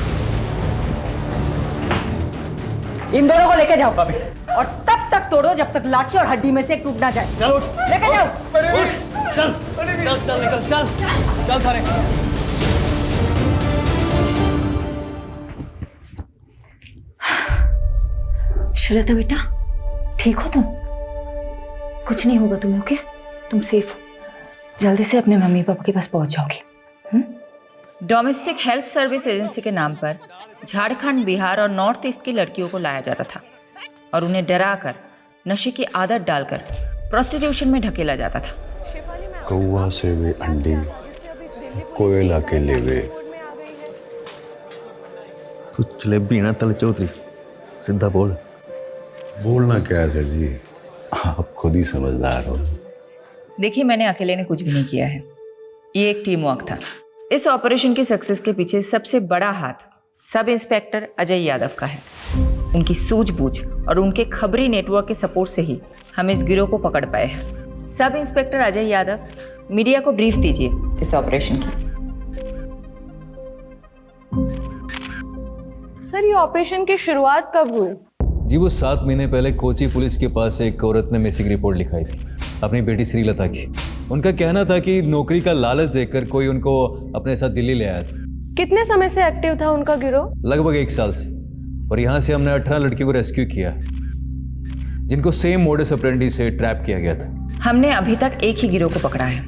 इन दोनों को लेके जाओ और तब तक तोड़ो जब तक लाठी और हड्डी में से एक टूट ना जाए। चलो लेके जाओ। चल चल चल निकल, चल चल थाने। श्वेता बेटा, ठीक हो तुम? कुछ नहीं होगा तुम्हें, ओके? तुम सेफ हो, जल्दी से अपने मम्मी पापा के पास पहुंच जाओगी। डोमेस्टिक हेल्प सर्विस एजेंसी के नाम पर झारखंड, बिहार और नॉर्थ ईस्ट की लड़कियों को लाया जाता था और उन्हें डराकर नशे की आदत डालकर प्रोस्टिट्यूशन में ढकेला जाता था। कौवा से वे अंडे, कोयला के लेवे। तू जलेबी ना तल चौधरी, सीधा बोल। बोलना क्या है सर जी, आप खुद ही समझदार हो। देखिए, मैंने अकेले ने कुछ भी नहीं किया है, ये एक टीम वर्क था। इस ऑपरेशन की सक्सेस के पीछे सबसे बड़ा हाथ सब इंस्पेक्टर अजय यादव का है। उनकी सूझबूझ और उनके खबरी नेटवर्क के सपोर्ट से ही हम इस गिरोह को पकड़ पाए हैं। Sub inspector Ajay Yadav, media को ब्रीफ दीजिए इस ऑपरेशन की। सर, ये ऑपरेशन की शुरुआत कब हुई? जी वो 7 महीने पहले कोची पुलिस के पास एक औरत ने मिसिंग रिपोर्ट लिखाई थी, अपनी बेटी श्रीलता की। उनका कहना था कि नौकरी का लालच देकर कोई उनको अपने साथ दिल्ली ले आया था। कितने समय से एक्टिव था उनका गिरोह? लगभग 1 साल से। और यहाँ से हमने 18 लड़कियों को रेस्क्यू किया जिनको सेम मोडस ऑपरेंडी से ट्रैप किया गया था। हमने अभी तक एक ही गिरोह को पकड़ा है,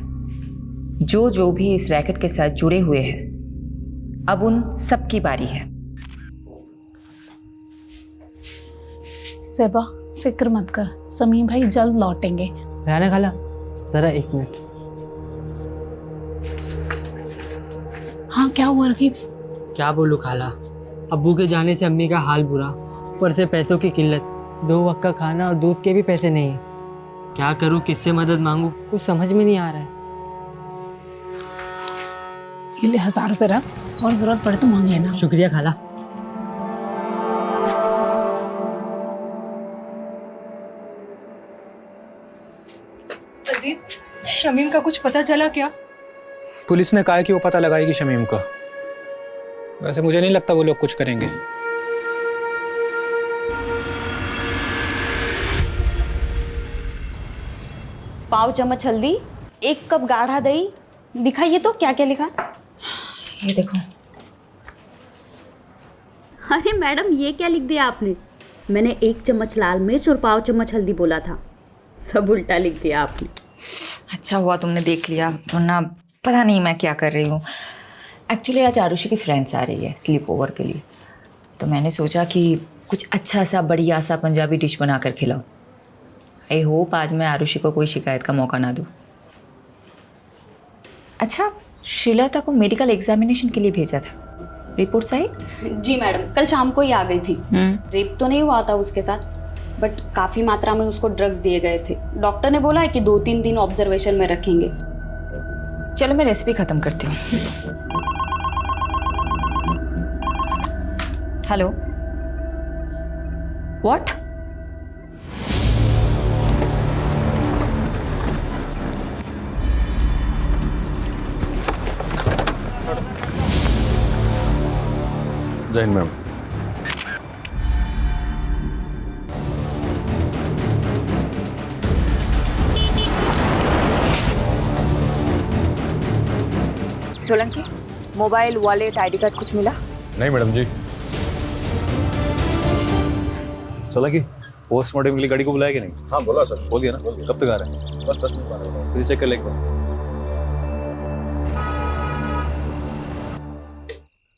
जो भी इस रैकेट के साथ जुड़े हुए हैं। अब उन सबकी बारी है। ज़ेबा फिक्र मत कर, समीम भाई जल्द लौटेंगे। राना खाला जरा 1 मिनट। हाँ क्या हुआ रकीब? क्या बोलूं खाला, अब्बू के जाने से अम्मी का हाल बुरा, ऊपर से पैसों की किल्लत, 2 वक्त का खाना और दूध के भी पैसे नहीं है। क्या करूं, किससे मदद मांगूं, कुछ समझ में नहीं आ रहा है। ये ले 1000 रुपए रख, और जरूरत पड़े तो मांग लेना। शुक्रिया खाला। अजीज, शमीम का कुछ पता चला क्या? पुलिस ने कहा है कि वो पता लगाएगी शमीम का। वैसे मुझे नहीं लगता वो लोग कुछ करेंगे। पाव चम्मच हल्दी, 1 कप गाढ़ा दही। दिखाइए तो क्या क्या लिखा। ये देखो। अरे मैडम, ये क्या लिख दिया आपने? मैंने 1 चम्मच लाल मिर्च और पाव चम्मच हल्दी बोला था, सब उल्टा लिख दिया आपने। अच्छा हुआ तुमने देख लिया, वरना पता नहीं मैं क्या कर रही हूँ। एक्चुअली आज आरुषि की फ्रेंड्स आ रही है स्लीप ओवर के लिए, तो मैंने सोचा कि कुछ अच्छा सा बढ़िया सा पंजाबी डिश बना कर खिलाऊं। आई होप आज मैं आरुषि को कोई शिकायत का मौका ना दूँ। अच्छा, श्रीलता को मेडिकल एग्जामिनेशन के लिए भेजा था, रिपोर्ट्स आई? जी मैडम, कल शाम को ही आ गई थी। रेप तो नहीं हुआ था उसके साथ, बट काफ़ी मात्रा में उसको ड्रग्स दिए गए थे। डॉक्टर ने बोला है कि 2-3 दिन ऑब्जर्वेशन में रखेंगे। चलो मैं रेसिपी ख़त्म करती हूँ। Hello, what? जय हिंद ma'am. Solanki, mobile, wallet, ID card कुछ मिला? नहीं मैडम जी। सोलंकी, पोस्टमार्टम के लिए गाड़ी को बुलाया कि नहीं? हाँ बोला सर। बोल दिया ना? कब तक आ रहे हैं? बस 10 मिनट बाद। फिर चेक कर लेंगे।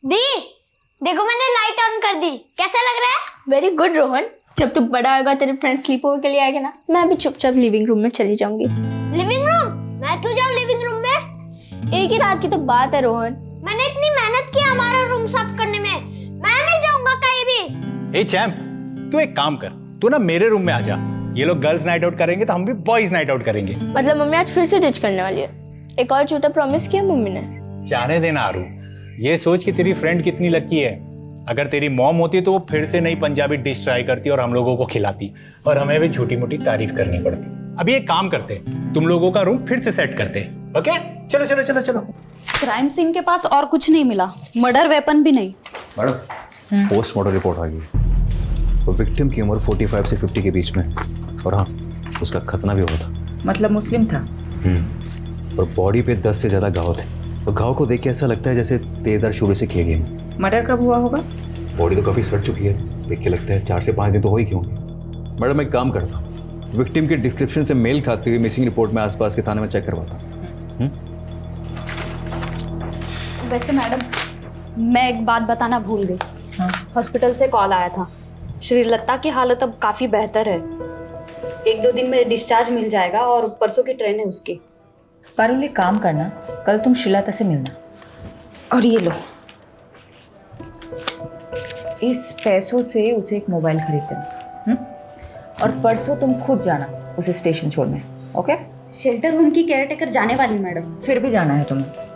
दी, देखो मैंने लाइट ऑन कर दी, कैसा लग रहा है? वेरी गुड रोहन, जब तू बड़ा होगा तेरे फ्रेंड स्लीप ओवर के लिए आएगा ना, मैं भी चुपचाप लिविंग रूम में चली जाऊंगी। Living room? मैं तो जाऊँ लिविंग रूम में? एक ही रात की तो बात है रोहन। मैंने इतनी मेहनत की हमारा रूम साफ करने में, मैं नहीं जाऊंगा कहीं भी। ए चैंप, तू एक काम कर, तू ना मेरे रूम में आ जा। ये लोग गर्ल्स नाइट आउट करेंगे तो हम भी बॉयज नाइट आउट करेंगे। मतलब मम्मी आज फिर से डिच करने वाली है? एक और झूठा प्रॉमिस किया मम्मी ने। जाने देना आरू, ये सोच कि तेरी फ्रेंड कितनी लकी है। अगर तेरी मॉम होती तो वो फिर से नई पंजाबी डिश ट्राई करती और हम लोगों को खिलाती, और हमें भी छोटी मोटी तारीफ करनी पड़ती। अभी एक काम करते, तुम लोगों का रूम फिर से सेट करते। ओके, चलो चलो चलो चलो। क्राइम सीन के पास और कुछ नहीं मिला, मर्डर वेपन भी नहीं। मैडम, पोस्टमार्टम रिपोर्ट आ गई। तो विक्टिम की उम्र 45 से 50 के बीच में, और हाँ, उसका खतना भी हुआ था। मतलब मुस्लिम था? और बॉडी पे 10 से ज़्यादा घाव थे। और घाव को देख के ऐसा लगता है जैसे तेज़दार शूले से किए गए। मर्डर कब हुआ होगा? बॉडी तो काफ़ी सड़ चुकी है, देख के लगता है 4 से 5 दिन तो हो ही क्यों। मैडम, मैं एक काम करता हूँ, विक्टिम के डिस्क्रिप्शन से मेल खाती हुई मिसिंग रिपोर्ट में आसपास के थाने में चेक करवाता हूँ। वैसे मैडम, मैं एक बात बताना भूल गई। हॉस्पिटल से कॉल आया था, श्रीलता की हालत अब काफ़ी बेहतर है। 1-2 दिन में डिस्चार्ज मिल जाएगा और परसों की ट्रेन है उसकी। पारुल, एक काम करना, कल तुम श्रीलता से मिलना। और ये लो, इस पैसों से उसे एक मोबाइल खरीद देना। और परसों तुम खुद जाना उसे स्टेशन छोड़ने। ओके? शेल्टर होम की केयरटेकर जाने वाली मैडम। फिर भी जाना है तुम्हें।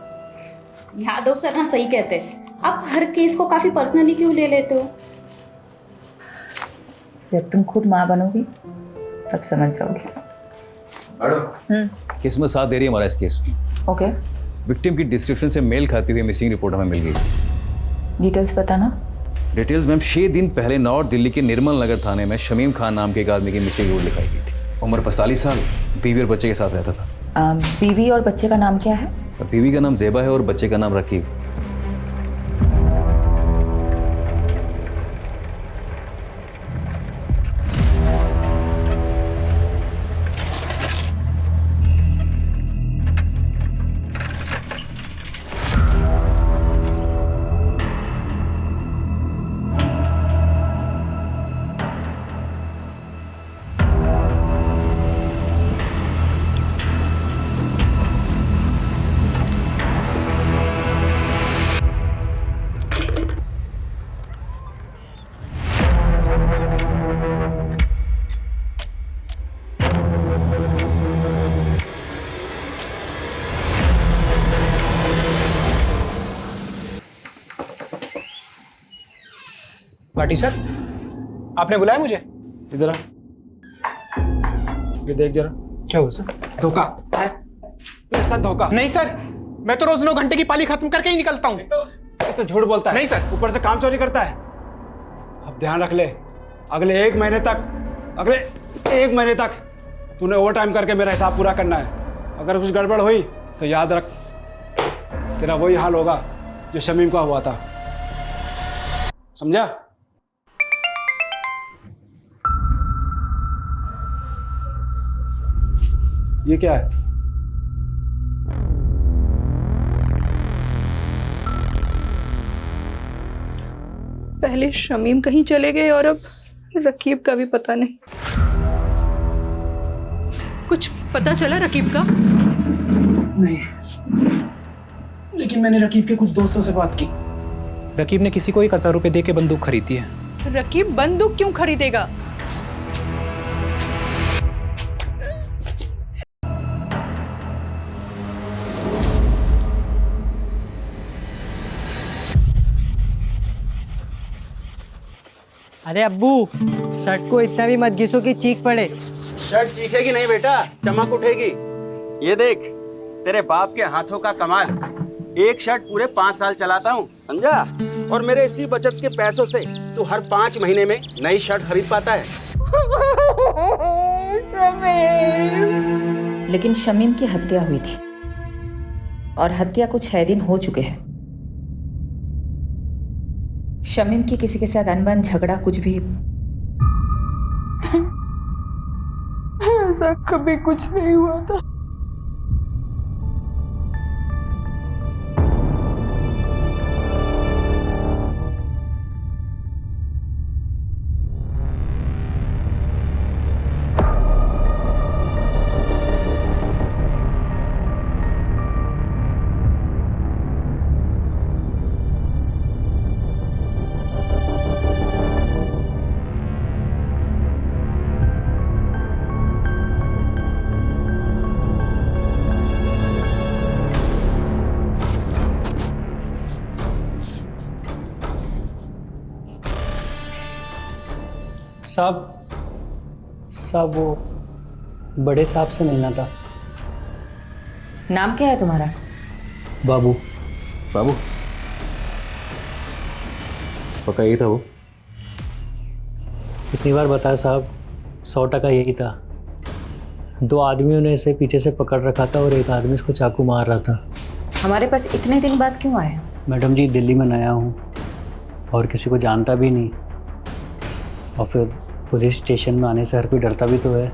यादव सर ना सही कहते, आप हर केस को काफी पर्सनली क्यों ले लेते हो? जब तुम खुद माँ बनोगी तब समझ जाओगे। मैडम, किस्मत साथ दे रही है हमारा इस केस में। ओके। विक्टिम की डिस्क्रिप्शन से मेल खाती हुई मिसिंग रिपोर्ट हमें मिल गई। डिटेल्स बताना। डिटेल्स मैम, 6 दिन पहले नॉर्थ दिल्ली के निर्मल नगर थाने में शमीम खान नाम के एक आदमी की मिसिंग रिपोर्ट लिखाई गई थी। उम्र 45 साल, बीवी और बच्चे के साथ रहता था। बीवी और बच्चे का नाम क्या है? बीवी का नाम ज़ेबा है और बच्चे का नाम रकीब। भाटी सर, आपने बुलाया मुझे? इधर आ, ये देख जरा। क्या हुआ सर? धोखा है मेरे साथ, धोखा। नहीं सर, मैं तो रोज 9 घंटे की पाली खत्म करके ही निकलता हूँ। तो झूठ बोलता है। नहीं सर। ऊपर से काम चोरी करता है। अब ध्यान रख ले, अगले 1 महीने तक तूने ओवर टाइम करके मेरा हिसाब पूरा करना है। अगर कुछ गड़बड़ हुई तो याद रख, तेरा वही हाल होगा जो शमीम का हुआ था, समझा? ये क्या है? पहले शमीम कहीं चले गए और अब रकीब का भी पता नहीं। कुछ पता चला रकीब का? नहीं, लेकिन मैंने रकीब के कुछ दोस्तों से बात की। रकीब ने किसी को 1000 रुपए दे के बंदूक खरीदी है। रकीब बंदूक क्यों खरीदेगा? अरे अब्बू, शर्ट को इतना भी मत घिसो कि चीख पड़े। शर्ट चीखेगी नहीं बेटा, चमक उठेगी। ये देख, तेरे बाप के हाथों का कमाल। एक शर्ट पूरे 5 साल चलाता हूँ, समझा? और मेरे इसी बचत के पैसों से तू हर 5 महीने में नई शर्ट खरीद पाता है। लेकिन शमीम की हत्या हुई थी और हत्या को 6 दिन हो चुके हैं। शमीम की किसी के साथ अनबन, झगड़ा, कुछ भी? ऐसा कभी कुछ नहीं हुआ था। साहब वो बड़े साहब से मिलना था। नाम क्या है तुम्हारा? बाबू। बाबू पक्का यही था वो? कितनी बार बताया साहब, 100% यही था। 2 आदमियों ने इसे पीछे से पकड़ रखा था और एक आदमी इसको चाकू मार रहा था। हमारे पास इतने दिन बाद क्यों आए? मैडम जी, दिल्ली में नया हूँ और किसी को जानता भी नहीं, और फिर पुलिस स्टेशन में आने से हर कोई डरता भी तो है।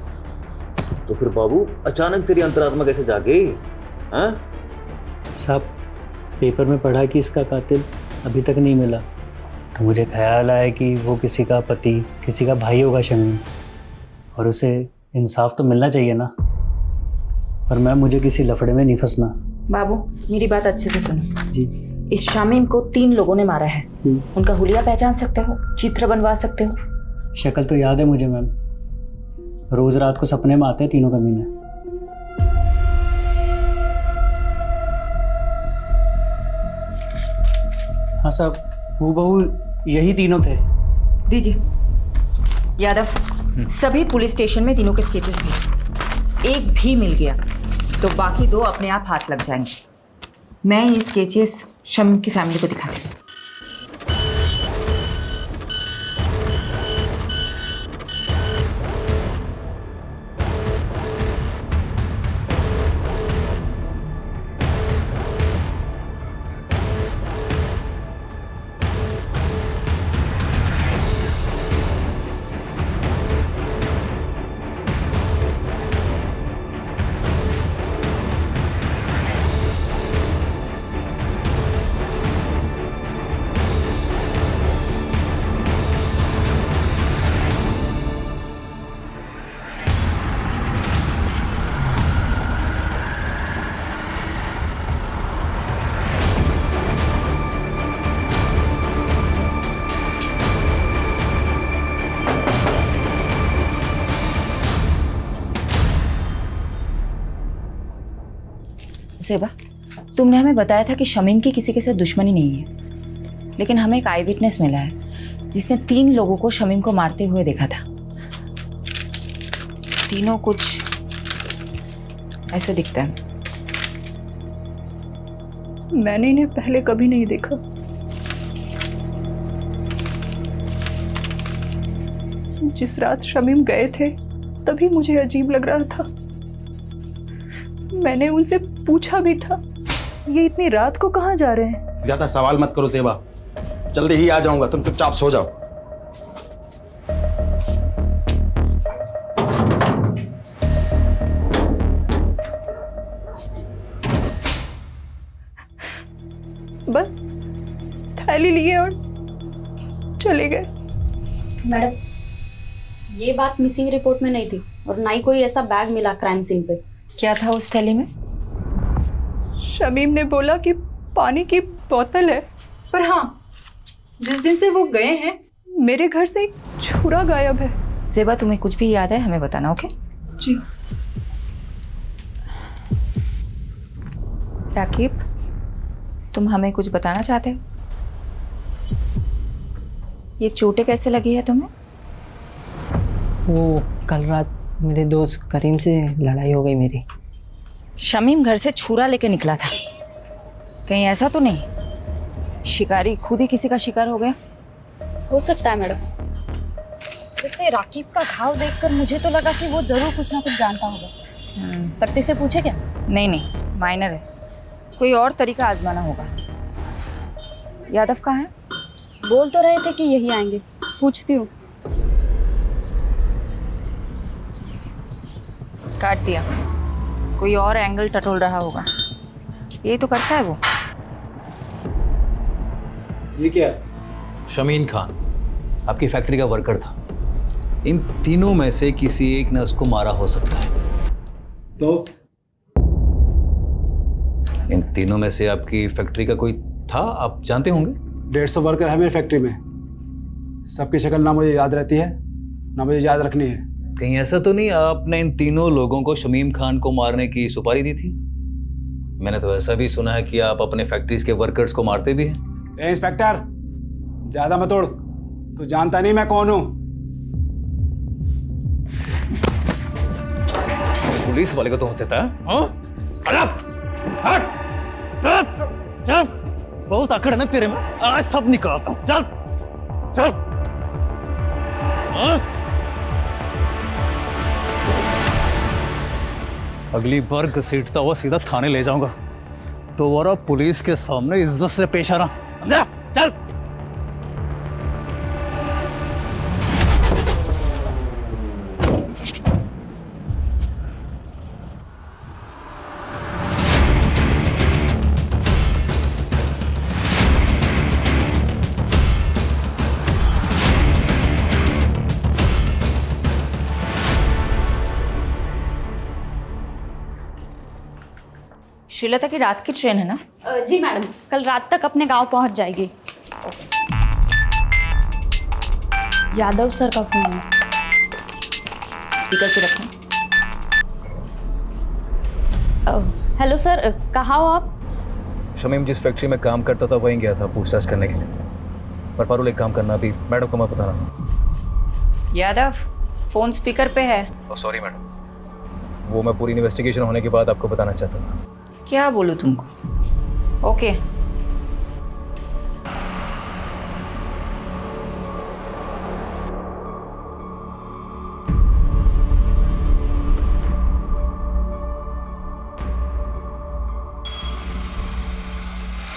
तो फिर बाबू अचानक तेरी अंतरात्मा कैसे जाग गई? हाँ साहब, पेपर में पढ़ा कि इसका कातिल अभी तक नहीं मिला, तो मुझे ख्याल आया कि वो किसी का पति, किसी का भाई होगा शमीम, और उसे इंसाफ तो मिलना चाहिए ना। पर मैम, मुझे किसी लफड़े में नहीं फंसना। बाबू, मेरी बात अच्छे से सुनो जी। इस शमीम को 3 लोगों ने मारा है। उनका हुलिया पहचान सकते हो? चित्र बनवा सकते हो? शक्ल तो याद है मुझे मैम, रोज रात को सपने में आते हैं तीनों कमीने। हाँ साहब, हूबहू यही तीनों थे। दीजिए यादव, सभी पुलिस स्टेशन में तीनों के स्केचेस थे। एक भी मिल गया तो बाकी 2 अपने आप हाथ लग जाएंगे। मैं ये स्केचेस शमीम की फैमिली को दिखाती हूँ। सेबा, तुमने हमें बताया था कि शमीम की किसी के साथ दुश्मनी नहीं है, लेकिन हमें एक आई विटनेस मिला है जिसने 3 लोगों को शमीम को मारते हुए देखा था। तीनों कुछ ऐसे दिखते हैं। मैंने इन्हें पहले कभी नहीं देखा। जिस रात शमीम गए थे तभी मुझे अजीब लग रहा था। मैंने उनसे पूछा भी था, ये इतनी रात को कहाँ जा रहे हैं? ज्यादा सवाल मत करो सेवा, जल्दी ही आ जाऊंगा, तुम चुपचाप सो जाओ। बस थैली लिए और चले गए। मैडम, ये बात मिसिंग रिपोर्ट में नहीं थी और ना ही कोई ऐसा बैग मिला क्राइम सीन पे। क्या था उस थैली में? शमीम ने बोला कि पानी की बोतल है, पर हाँ, जिस दिन से वो गए हैं मेरे घर से एक छुरा गायब है। ज़ेबा, तुम्हें कुछ भी याद है हमें बताना, ओके? जी। राकीब, तुम हमें कुछ बताना चाहते हो? ये चोटें कैसे लगी है तुम्हें? वो कल रात मेरे दोस्त करीम से लड़ाई हो गई मेरी। शमीम घर से छुरा लेके निकला था, कहीं ऐसा तो नहीं शिकारी खुद ही किसी का शिकार हो गया? हो सकता है मैडम। वैसे राकीब का घाव देखकर मुझे तो लगा कि वो जरूर कुछ ना कुछ जानता होगा। सख्ती से पूछे क्या? नहीं नहीं, माइनर है, कोई और तरीका आजमाना होगा। यादव कहाँ है? बोल तो रहे थे कि यही आएंगे, पूछती हूँ। काट दिया, कोई और एंगल टटोल रहा होगा। यही तो करता है वो। ये क्या? शमीन खान आपकी फैक्ट्री का वर्कर था। इन तीनों में से किसी एक ने उसको मारा हो सकता है। तो इन तीनों में से आपकी फैक्ट्री का कोई था, आप जानते होंगे? 150 वर्कर है मेरी फैक्ट्री में। सबकी शक्ल ना मुझे याद रहती है ना मुझे याद रखनी है। कहीं ऐसा तो नहीं आपने इन तीनों लोगों को शमीम खान को मारने की सुपारी दी थी? मैंने तो ऐसा भी सुना है कि आप अपने फैक्ट्रीज के वर्कर्स को मारते भी हैं। ए इंस्पेक्टर, ज्यादा मत उड़, तू जानता नहीं मैं कौन हूं। पुलिस वाले को तो हो सकता है। बहुत अकड़ है ना तेरे में, आज सब निकालता हूं। चल चल। अगली बार घसीटता हुआ सीधा थाने ले जाऊंगा। दोबारा पुलिस के सामने इज्जत से पेश आना। चल। श्रीलता की रात की ट्रेन है ना? जी मैडम, कल रात तक अपने गांव पहुंच जाएगी। यादव सर का फोन है। स्पीकर पे रखें। हेलो सर, कहाँ हो आप? शमीम जिस फैक्ट्री में काम करता था वहीं गया था पूछताछ करने के लिए। पर पारुल एक काम करना, अभी मैडम को मत बताना। यादव, फोन स्पीकर पे है। सॉरी मैडम, वो मैं पूरी इन्वेस्टिगेशन होने के बाद आपको बताना चाहता था। क्या बोलूं तुमको? ओके।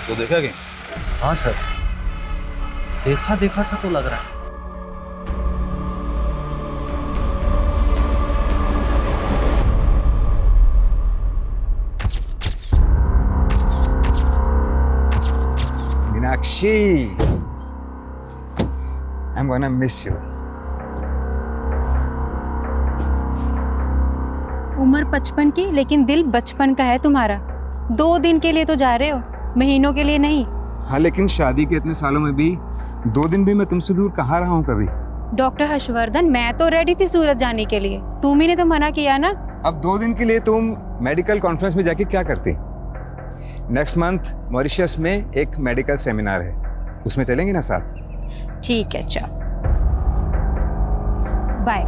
तो देखा क्या? हाँ सर, देखा देखा सा तो लग रहा है। Meenakshi, I'm gonna miss you. उम्र 55 की, लेकिन दिल बचपन का है तुम्हारा। 2 दिन के लिए तो जा रहे हो, महीनों के लिए नहीं। हाँ, लेकिन शादी के इतने सालों में भी 2 दिन भी मैं तुमसे दूर कहाँ रहा हूँ कभी। डॉक्टर हर्षवर्धन, मैं तो रेडी थी सूरत जाने के लिए, तुम ही ने तो मना किया ना। अब 2 दिन के लिए तुम मेडिकल कॉन्फ्रेंस में जाके क्या करती? नेक्स्ट मंथ मॉरिशस में एक मेडिकल सेमिनार है, उसमें चलेंगे ना साथ? ठीक है चल बाय।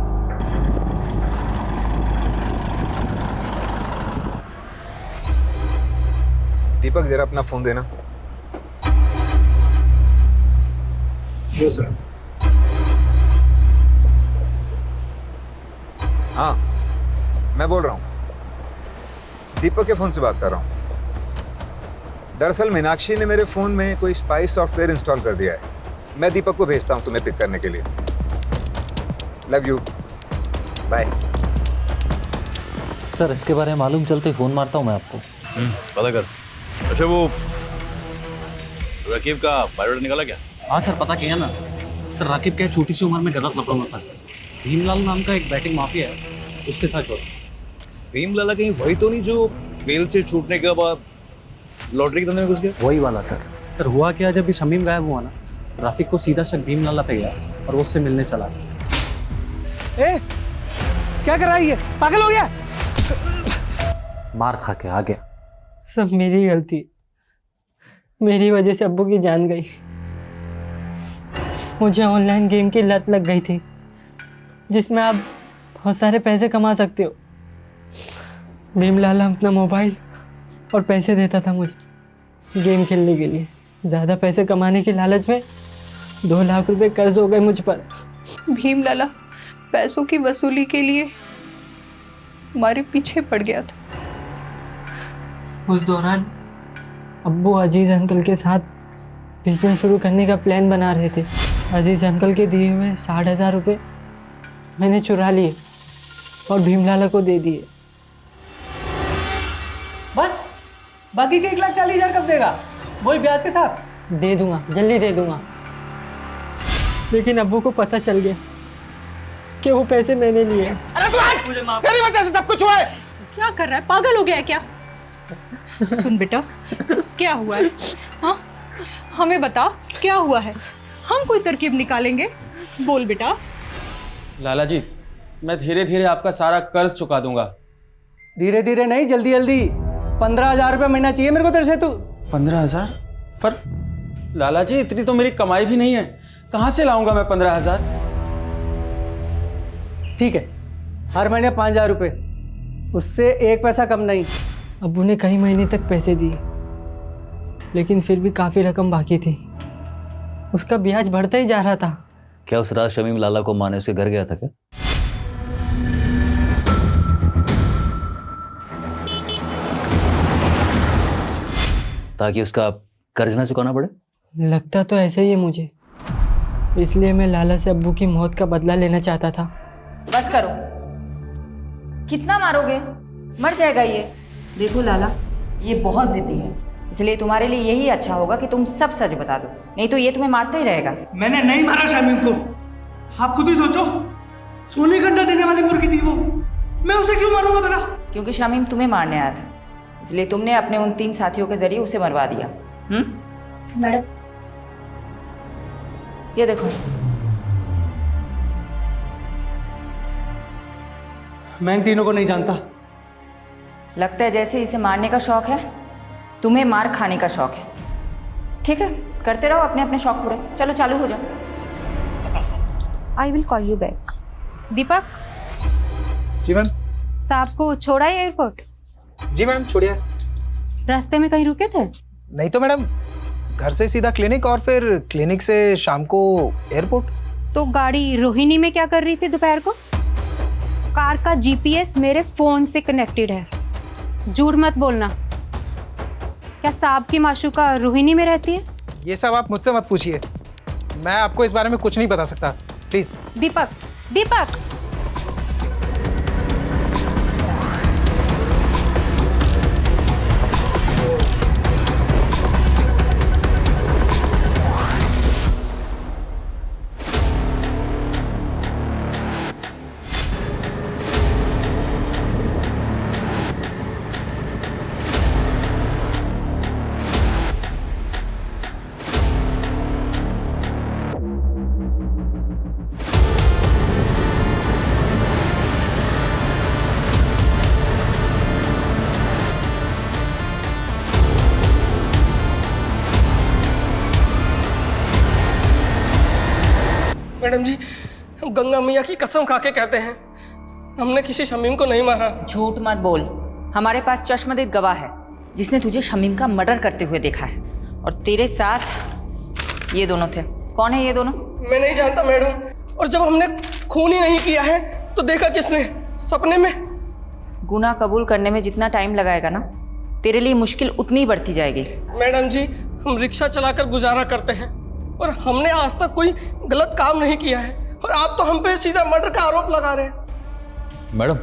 दीपक जरा अपना फोन देना। यो सर। हाँ मैं बोल रहा हूँ, दीपक के फोन से बात कर रहा हूँ। दरअसल मीनाक्षी ने मेरे फोन में कोई स्पाई सॉफ्टवेयर इंस्टॉल कर दिया है। मैं दीपक को भेजता हूँ तुम्हें पिक करने के लिए। Love you, bye. सर इसके बारे में मालूम चलते फ़ोन मारता हूँ मैं आपको। पता कर। अच्छा वो रकीब का बायोडाटा निकाला क्या? हाँ सर पता किया ना सर। राकिब क्या छोटी सी उम्र में गलत लफड़ों में फंसा। भीमलाल नाम का एक बैटिंग माफिया है, उसके साथ जोड़ा। भीमलाला कहीं वही तो नहीं जो बेल से छूटने के बाद लॉटरी के धंधे में घुस गया? वही वाला सर। सर हुआ क्या, जब भी शमीम गायब हुआ ना, राफिक को सीधा शक भीमलाला पे गया और वो उससे मिलने चला गया। ए, क्या कर रहा है ये? पागल हो गया? मार खा के आ गया। सब मेरी गलती, मेरी वजह से अब्बू की जान गई। मुझे ऑनलाइन गेम की लत लग गई थी जिसमें आप बहुत सारे पैसे कमा सकते हो। भीमलाला अपना मोबाइल और पैसे देता था मुझे गेम खेलने के लिए। ज़्यादा पैसे कमाने की लालच में 2 लाख रुपए कर्ज हो गए मुझ पर। भीमलाला पैसों की वसूली के लिए हमारे पीछे पड़ गया था। उस दौरान अब्बू अजीज अंकल के साथ बिजनेस शुरू करने का प्लान बना रहे थे। अजीज अंकल के दिए हुए 60,000 रुपये मैंने चुरा लिए और भीमलाला को दे दिए। बस बाकी के 1,40,000 कब देगा? वही ब्याज के साथ दे दूंगा, जल्दी दे दूंगा। लेकिन अब्बू को पता चल गया कि वो पैसे मैंने लिए। तेरी वजह से सब कुछ हुआ है। क्या कर रहा है, पागल हो गया है क्या? सुन बेटा, क्या हुआ है? हाँ हमें बता क्या हुआ है, हम कोई तरकीब निकालेंगे। बोल बेटा। लाला जी, मैं धीरे धीरे आपका सारा कर्ज चुका दूंगा। धीरे धीरे नहीं, जल्दी जल्दी। 15,000 रुपये महीना चाहिए मेरे को तेरे से। तू 15,000? पर लाला जी इतनी तो मेरी कमाई भी नहीं है, कहाँ से लाऊंगा मैं 15,000? ठीक है, हर महीने 5,000 रुपये, उससे 1 पैसा कम नहीं। अब्बू ने कई महीने तक पैसे दिए लेकिन फिर भी काफ़ी रकम बाकी थी। उसका ब्याज बढ़ता ही जा रहा था। क्या उस रात शमीम लाला को माने उसके घर गया था क्या? ताकि उसका कर्ज ना चुकाना पड़े? लगता तो ऐसे ही है मुझे, इसलिए मैं लाला से अब्बू की मौत का बदला लेना चाहता था। बस करो, कितना मारोगे? मर जाएगा ये। देखो लाला, ये बहुत जिद्दी है, इसलिए तुम्हारे लिए यही अच्छा होगा कि तुम सब सच बता दो, नहीं तो ये तुम्हें मारता ही रहेगा। मैंने नहीं मारा शमीम को, आप खुद ही सोचो। सोने का अंडा देने वाली मुर्गी थी वो, मैं उसे क्यों मारूंगा भला? क्योंकि शमीम तुम्हें मारने आया था, इसलिए तुमने अपने उन 3 साथियों के जरिए उसे मरवा दिया। मैडम ये देखो। मैं इन तीनों को नहीं जानता। लगता है जैसे इसे मारने का शौक है, तुम्हें मार खाने का शौक है। ठीक है, करते रहो अपने अपने शौक पूरे। चलो चालू हो जाओ। I will call you back. Deepak. जी मैम। साहब को छोड़ा है एयरपोर्ट? जी मैम छोड़िए। रास्ते में कहीं रुके थे? नहीं तो मैडम, घर से सीधा क्लिनिक और फिर क्लिनिक से शाम को एयरपोर्ट। तो गाड़ी रोहिणी में क्या कर रही थी दोपहर को? कार का जीपीएस मेरे फोन से कनेक्टेड है, झूठ मत बोलना। क्या साहब की माशूका रोहिणी में रहती है? ये सब आप मुझसे मत पूछिए, मैं आपको इस बारे में कुछ नहीं बता सकता, प्लीज। Deepak, Deepak. मैडम जी, हम गंगा मैया की कसम खा के कहते हैं, हमने किसी शमीम को नहीं मारा। झूठ मत बोल। हमारे पास चश्मदीद गवाह है जिसने तुझे शमीम का मर्डर करते हुए देखा है, और तेरे साथ ये दोनों थे। कौन है ये दोनों? मैं नहीं जानता मैडम, और जब हमने खून ही नहीं किया है तो देखा किसने? सपने में। गुनाह कबूल करने में जितना टाइम लगाएगा ना, तेरे लिए मुश्किल उतनी ही बढ़ती जाएगी। मैडम जी, हम रिक्शा चलाकर गुजारा करते हैं और हमने आज तक कोई गलत काम नहीं किया है, और आप तो हम पे सीधा मर्डर का आरोप लगा रहे हैं। मैडम,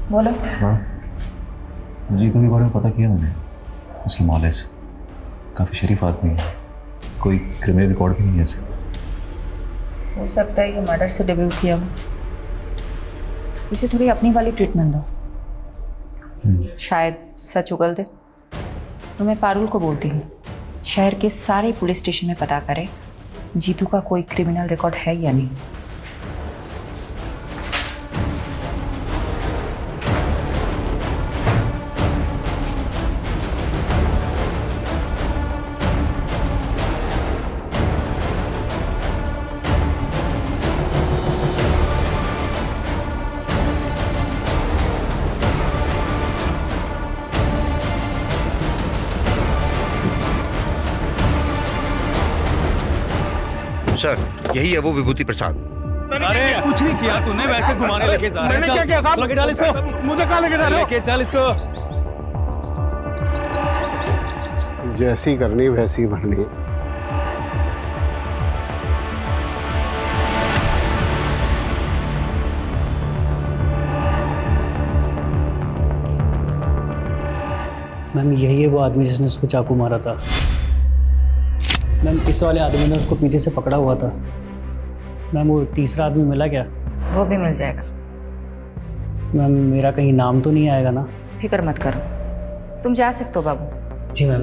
बोलो। जीतू के बारे में पता किया मैंने। उसकी नॉलेज काफ़ी शरीफ आदमी है, कोई क्रिमिनल रिकॉर्ड भी नहीं है इसे। हो सकता है ये मर्डर से डेब्यू किया हो। इसे थोड़ी अपनी वाली ट्रीटमेंट दो, शायद सच उगल दे। तो मैं पारुल को बोलती हूँ, शहर के सारे पुलिस स्टेशन में पता करे जीतू का कोई क्रिमिनल रिकॉर्ड है या नहीं। सर, यही है वो विभूति प्रसाद। अरे कुछ नहीं किया तूने, वैसे घुमाने लेके जा रहे हैं। मैंने क्या किया साहब? लेके डाल इसको। मुझे कहाँ लेके जा रहे हो? लेके चल इसको। जैसी करनी वैसी भरनी। मैम यही है वो आदमी जिसने उसको चाकू मारा था। मैम इस वाले आदमी ने उसको पीछे से पकड़ा हुआ था। मैम वो तीसरा आदमी मिला क्या? वो भी मिल जाएगा। मैम मेरा कहीं नाम तो नहीं आएगा ना? फिक्र मत करो, तुम जा सकते हो बाबू। जी मैम।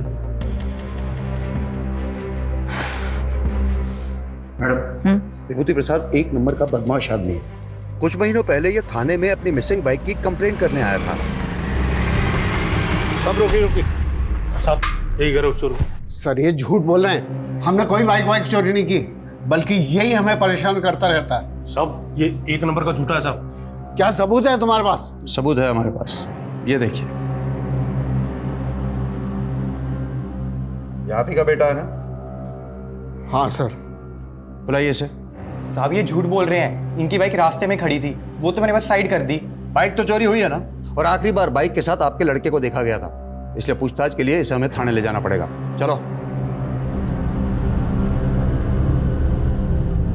मैडम, विभूति प्रसाद एक नंबर का बदमाश आदमी है। कुछ महीनों पहले ये थाने में अपनी मिसिंग बाइक की कंप्लेंट करने आया था। सब रुकी साहब, यही करो चोर। सर, ये झूठ बोल रहे हैं। हमने कोई बाइक चोरी नहीं की, बल्कि यही हमें परेशान करता रहता है। साहब, ये एक नंबर का झूठा है साहब। क्या सबूत है तुम्हारे पास? सबूत है हमारे पास, ये देखिए। ये आप ही का बेटा है ना? हाँ सर। बुलाइए इसे। साहब ये झूठ बोल रहे हैं, इनकी बाइक रास्ते में खड़ी थी, वो तो मैंने बस साइड कर दी। बाइक तो चोरी हुई है ना, और आखिरी बार बाइक के साथ आपके लड़के को देखा गया था, इसलिए पूछताछ के लिए इसे हमें थाने ले जाना पड़ेगा। चलो।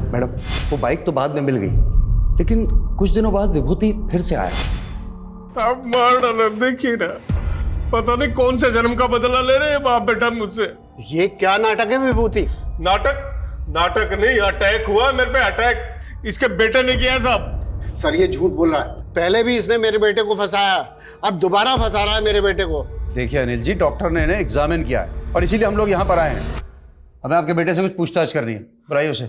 मैडम, वो बाइक तो बाद में मिल गई, लेकिन कुछ दिनों बाद विभूति फिर से आया। आप मार डालो, देखिए ना, पता नहीं कौन से जन्म का बदला ले रहे हैं बाप बेटा मुझसे। ये क्या नाटक है विभूति? नाटक नहीं, अटैक हुआ मेरे पे, अटैक इसके बेटे ने किया साहब। सर, ये झूठ बोल रहा है। पहले भी इसने मेरे बेटे को फंसाया, अब दोबारा फंसा रहा है मेरे बेटे को। देखिए अनिल जी, डॉक्टर ने इन्हें एग्जामिन किया है और इसीलिए हम लोग यहाँ पर आए हैं। हमें आपके बेटे से कुछ पूछताछ करनी है, बुलाइए उसे।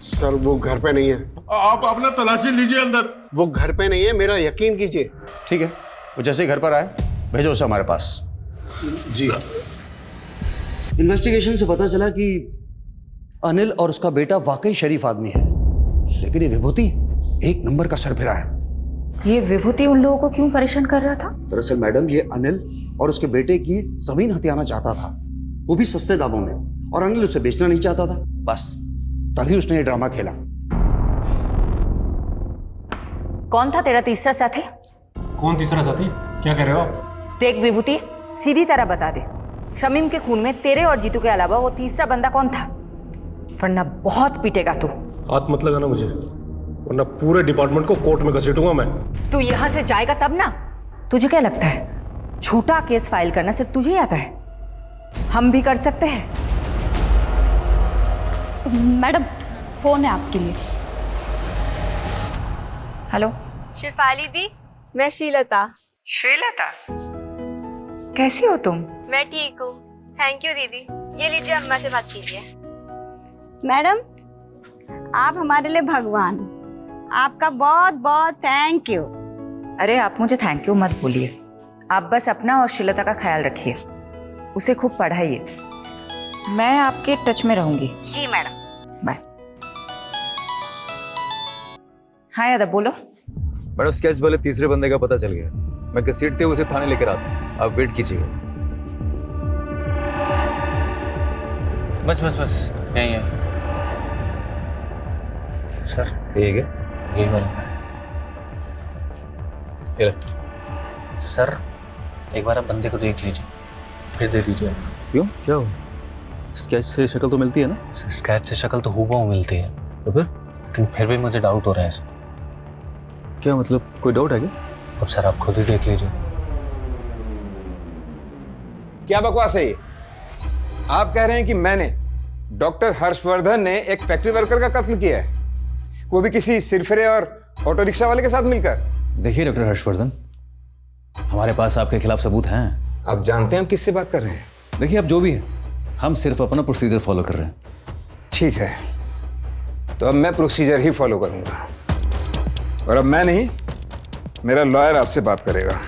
सर, वो घर पे नहीं है। आप अपना तलाशी लीजिए अंदर। वो घर पे नहीं है, मेरा यकीन कीजिए। ठीक है, वो जैसे ही घर पर आए भेजो उसे हमारे पास। जी। इन्वेस्टिगेशन से पता चला कि अनिल और उसका बेटा वाकई शरीफ आदमी है, लेकिन ये विभूति एक नंबर का सरफिरा है। ये विभूति उन लोगों को क्यों परेशान कर रहा था? दरअसल मैडम, ये अनिल और उसके बेटे की जमीन हथियाना चाहता था, वो भी सस्ते दामों में, और अनिल उसे बेचना नहीं चाहता था। बस तभी उसने ये ड्रामा खेला। कौन था तेरा तीसरा साथी? कौन तीसरा साथी? क्या कह रहे हो आप? देख विभूति, सीधी तरह बता दे, शमीम के खून में तेरे और जीतू के अलावा वो तीसरा बंदा कौन था? वरना बहुत पीटेगा तू। हाथ मत लगाना मुझे, वरना पूरे डिपार्टमेंट को कोर्ट में घसीटूंगा मैं। तू यहाँ से जाएगा तब ना। तुझे क्या लगता है झूठा केस फाइल करना सिर्फ तुझे ही आता है? हम भी कर सकते हैं। मैडम, फोन है आपके लिए। हेलो। शिफाली दी, मैं श्रीलता। श्रीलता, कैसी हो तुम? मैं ठीक हूँ, थैंक यू दीदी। ये लीजिए, अम्मा से बात कीजिए। मैडम, आप हमारे लिए भगवान, आपका बहुत बहुत थैंक यू। अरे आप मुझे थैंक यू मत बोलिए, आप बस अपना और श्रीलता का ख्याल रखिए। उसे खूब पढ़ाइए। मैं आपके टच में रहूंगी। जी मैडम। बाय। हाँ यादव बोलो। मैडम स्केच वाले तीसरे बंदे का पता चल गया। मैं घसीटते हुए उसे थाने लेकर आता हूँ, आप वेट कीजिए। बस बस बस यही है सर। ठीक है, यही वाला सर। एक बार आप बंदे को देख लीजिए फिर दे दीजिए। क्यों, क्या हो? स्केच से शक्ल तो मिलती है ना? स्केच से शक्ल तो हूबहू मिलती है, तो लेकिन फिर भी मुझे डाउट हो रहा है सर। क्या मतलब, कोई डाउट है क्या? अब सर आप खुद ही देख लीजिए। क्या बकवास है ये? आप कह रहे हैं कि मैंने, डॉक्टर हर्षवर्धन ने एक फैक्ट्री वर्कर का कत्ल किया है, वो भी किसी सिरफिरे और ऑटो रिक्शा वाले के साथ मिलकर? देखिए डॉक्टर हर्षवर्धन, हमारे पास आपके खिलाफ सबूत हैं। आप जानते हैं हम किससे बात कर रहे हैं? देखिए, अब जो भी है, हम सिर्फ अपना प्रोसीजर फॉलो कर रहे हैं। ठीक है, तो अब मैं प्रोसीजर ही फॉलो करूंगा, और अब मैं नहीं, मेरा लॉयर आपसे बात करेगा।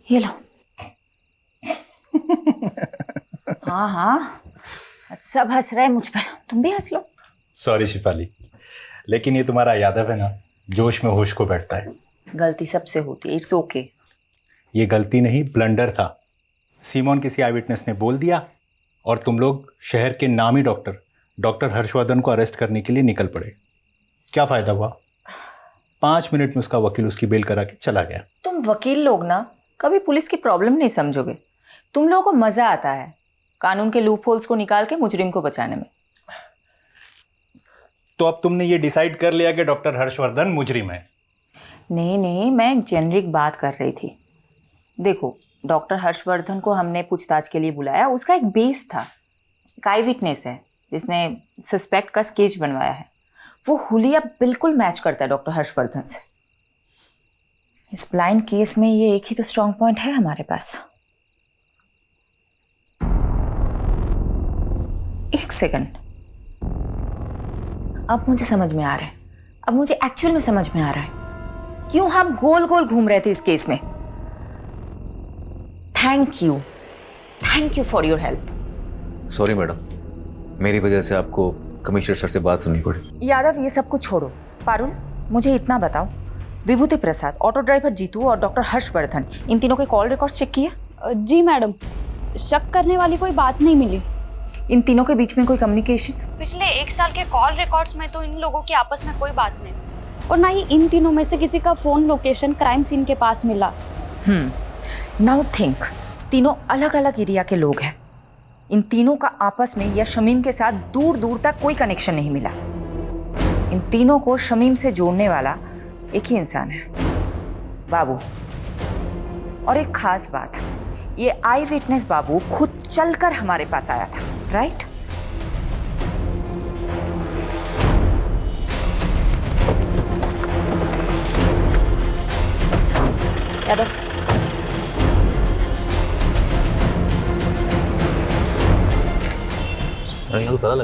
ये लो। हाँ हाँ, सब हंस रहे हैं मुझ पर, तुम भी हंस लो। सॉरी शिफाली, लेकिन ये तुम्हारा यादव है ना, जोश में होश को बैठता है। गलती सबसे होती है, इट्स ओके। ये गलती नहीं, ब्लंडर था। सीमोन किसी आई विटनेस ने बोल दिया और तुम लोग शहर के नामी डॉक्टर हर्षवर्धन को अरेस्ट करने के लिए निकल पड़े। क्या फायदा हुआ? 5 मिनट में उसका वकील उसकी बेल करा के चला गया। तुम वकील लोग ना कभी पुलिस की प्रॉब्लम नहीं समझोगे। तुम लोगों को मजा आता है कानून के लूप होल्स को निकाल के मुजरिम को बचाने में। तो अब तुमने ये डिसाइड कर लिया कि डॉक्टर हर्षवर्धन मुजरिम है? नहीं नहीं, मैं एक जेनरिक बात कर रही थी। देखो, डॉक्टर हर्षवर्धन को हमने पूछताछ के लिए बुलाया, उसका एक बेस था, एक आई विटनेस है जिसने सस्पेक्ट का स्केच बनवाया है। वो हुलिया बिल्कुल मैच करता है डॉक्टर हर्षवर्धन से। इस ब्लाइंड केस में ये एक ही तो स्ट्रॉन्ग पॉइंट है हमारे पास। एक सेकंड, अब मुझे समझ में आ रहा है, अब मुझे एक्चुअल में समझ में आ रहा है क्यों हम गोल गोल घूम रहे थे इस केस में। Thank you for your help. Sorry madam, मेरी वजह से आपको कमिश्नर सर से बात सुननी पड़ी। यादव, ये सब कुछ छोड़ो। पारुल, मुझे इतना बताओ, विभूति प्रसाद, ऑटो ड्राइवर जीतू और डॉक्टर हर्षवर्धन, इन तीनों के कॉल रिकॉर्ड्स चेक किए? जी मैडम, शक करने वाली कोई बात नहीं मिली। इन तीनों के बीच में कोई कम्युनिकेशन? पिछले 1 साल के कॉल रिकॉर्ड्स में तो इन लोगों की आपस में कोई बात नहीं, और ना ही इन तीनों में से किसी का फोन लोकेशन क्राइम सीन के पास मिला। नाउ थिंक, तीनों अलग अलग एरिया के लोग हैं। इन तीनों का आपस में या शमीम के साथ दूर दूर तक कोई कनेक्शन नहीं मिला। इन तीनों को शमीम से जोड़ने वाला एक ही इंसान है, बाबू। और एक खास बात, ये आई विटनेस बाबू खुद चलकर हमारे पास आया था, राइट? यादव,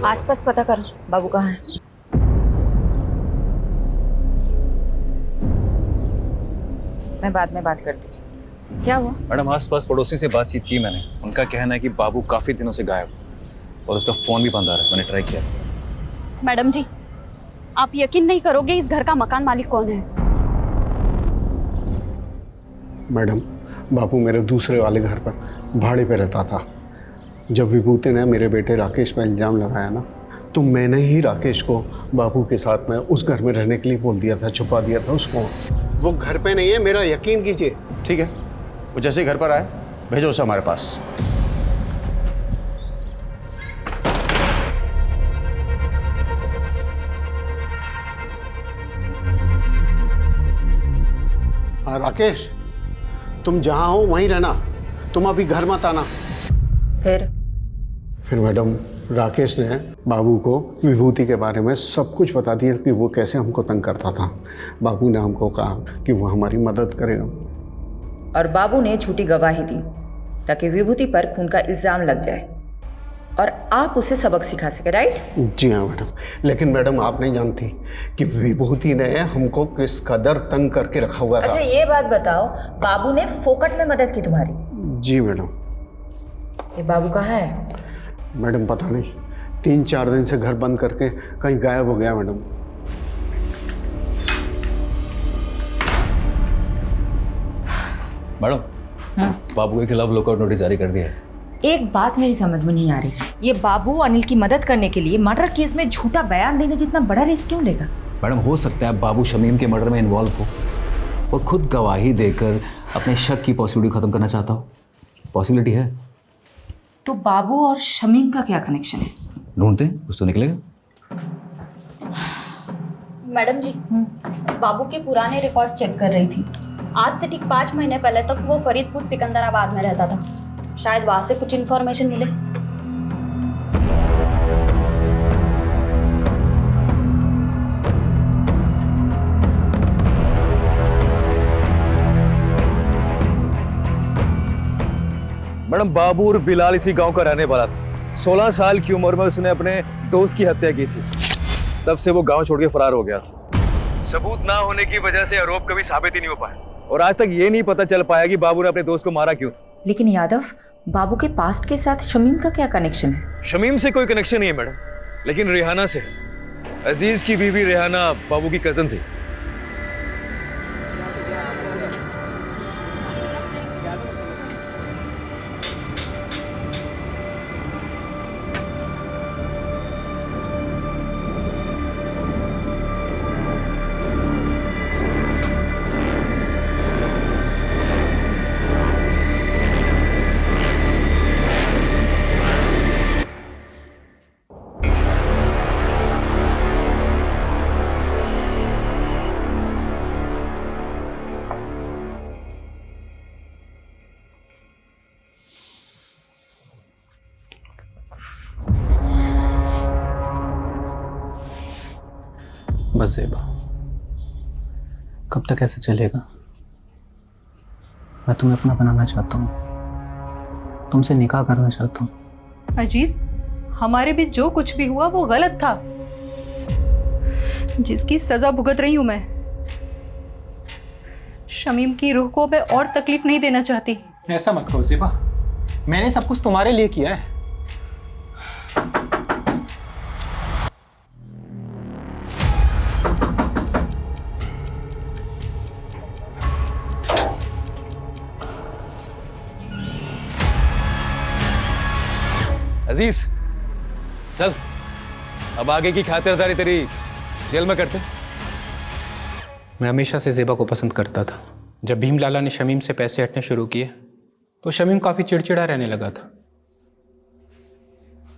आसपास पता करो बाबू कहाँ है। मैं बाद में बात करती हूँ। क्या हुआ? मैडम, आसपास पड़ोसी से बातचीत की मैंने, उनका कहना है कि बाबू काफी दिनों से गायब और उसका फोन भी बंद आ रहा है। मैंने ट्राई किया। मैडम जी, आप यकीन नहीं करोगे इस घर का मकान मालिक कौन है। मैडम, बाबू मेरे दूसरे वाले घर पर भाड़े पे रहता था। जब विभूति ने मेरे बेटे राकेश पर इल्ज़ाम लगाया ना, तो मैंने ही राकेश को बाबू के साथ में उस घर में रहने के लिए बोल दिया था, छुपा दिया था उसको। वो घर पे नहीं है, मेरा यकीन कीजिए। ठीक है, वो जैसे ही घर पर आए भेजो उसे हमारे पास। हाँ राकेश, तुम जहाँ हो वहीं रहना, तुम अभी घर मत आना। फिर मैडम, राकेश ने बाबू को विभूति के बारे में सब कुछ बता दिया कि वो कैसे हमको तंग करता था। बाबू ने हमको कहा कि वो हमारी मदद करेगा, और बाबू ने झूठी गवाही दी ताकि विभूति पर खून का इल्जाम लग जाए। और आप उसे सबक सिखा सके, राइट? जी हाँ मैडम, लेकिन मैडम आप नहीं जानती कि विभूति ने हमको किस कदर तंग करके रखा हुआ था। अच्छा ये बात बताओ, बाबू ने फोकट में मदद की तुम्हारी? जी मैडम। ये बाबू कहाँ है? मैडम पता नहीं, 3-4 दिन से घर बंद करके कहीं गायब हो गया मैडम। मैडम, बाबू के खिलाफ लुकआउट नोटिस जारी कर दिया है। एक बात मेरी समझ में नहीं आ रही, ये बाबू अनिल की मदद करने के लिए मर्डर केस में झूठा बयान देने जितना बड़ा रिस्क क्यों लेगा? मैडम, हो सकता है बाबू शमीम के मर्डर में इन्वॉल्व हो और खुद गवाही देकर अपने शक की पॉसिबिलिटी खत्म करना चाहता हो। पॉसिबिलिटी है। तो बाबू और शमीम का क्या कनेक्शन है? ढूंढते हैं, कुछ तो निकलेगा। मैडम जी, बाबू के पुराने रिकॉर्ड्स चेक कर रही थी। आज से ठीक 5 महीने पहले तक वो फरीदपुर सिकंदराबाद में रहता था। शायद वहां से कुछ इन्फॉर्मेशन मिले। मैडम, बाबू और बिलाल इसी गांव का रहने वाला था। 16 साल की उम्र में उसने अपने दोस्त की हत्या की थी। तब से वो गांव छोड़ के फरार हो गया था। सबूत ना होने की वजह से आरोप कभी साबित ही नहीं हो पाया और आज तक ये नहीं पता चल पाया कि बाबू ने अपने दोस्त को मारा क्यों। लेकिन यादव, बाबू के पास्ट के साथ शमीम का क्या कनेक्शन है? शमीम से कोई कनेक्शन नहीं है मैडम, लेकिन रेहाना से। अजीज की बीवी रेहाना बाबू की कजन थी। बस ज़ेबा, कब तक ऐसे चलेगा? मैं तुम्हें अपना बनाना चाहता हूँ, तुमसे निकाह करना चाहता हूँ। अजीज, हमारे बीच जो कुछ भी हुआ वो गलत था, जिसकी सजा भुगत रही हूं मैं। शमीम की रूह को मैं और तकलीफ नहीं देना चाहती। ऐसा मत करो ज़ेबा, मैंने सब कुछ तुम्हारे लिए किया है। अजीज, चल अब आगे की खातिरदारी तेरी जेल में करते। मैं हमेशा से ज़ेबा को पसंद करता था। जब भीम लाला ने शमीम से पैसे हटने शुरू किए तो शमीम काफ़ी चिड़चिड़ा रहने लगा था।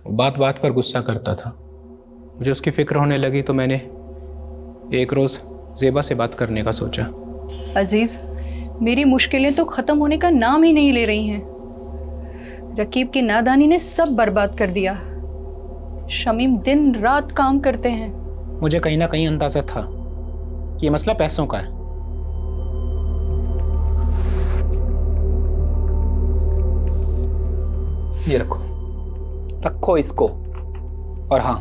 वो बात बात पर गुस्सा करता था। मुझे उसकी फिक्र होने लगी तो मैंने एक रोज़ ज़ेबा से बात करने का सोचा। अजीज, मेरी मुश्किलें तो ख़त्म होने का नाम ही नहीं ले रही हैं। रकीब की नादानी ने सब बर्बाद कर दिया। शमीम दिन रात काम करते हैं। मुझे कहीं ना कहीं अंदाजा था कि ये मसला पैसों का है। ये रखो, रखो इसको। और हाँ,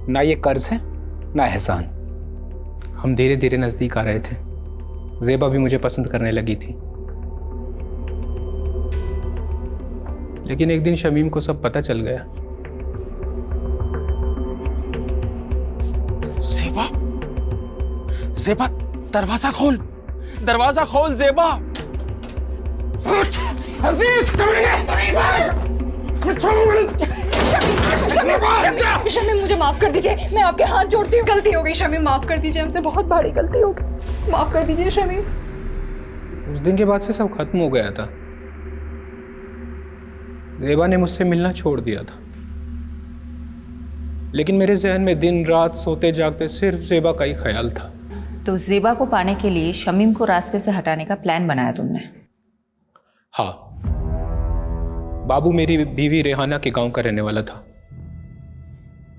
ना ये कर्ज है ना एहसान। हम धीरे धीरे नजदीक आ रहे थे। ज़ेबा भी मुझे पसंद करने लगी थी। लेकिन एक दिन शमीम को सब पता चल गया। ज़ेबा, ज़ेबा, दरवाजा खोल, दरवाजा खोल ज़ेबा। अजीज, शमीम, मुझे माफ कर दीजिए, मैं आपके हाथ जोड़ती हूँ। गलती हो गई शमीम, माफ कर दीजिए, हमसे बहुत बड़ी गलती हो गई, माफ कर दीजिए शमीम। उस दिन के बाद से सब खत्म हो गया था। ज़ेबा ने मुझसे मिलना छोड़ दिया था, लेकिन मेरे जहन में दिन रात सोते जागते सिर्फ ज़ेबा का ही ख्याल था। तो ज़ेबा को पाने के लिए शमीम को रास्ते से हटाने का प्लान बनाया तुमने? हाँ, बाबू मेरी बीवी रेहाना के गांव का रहने वाला था।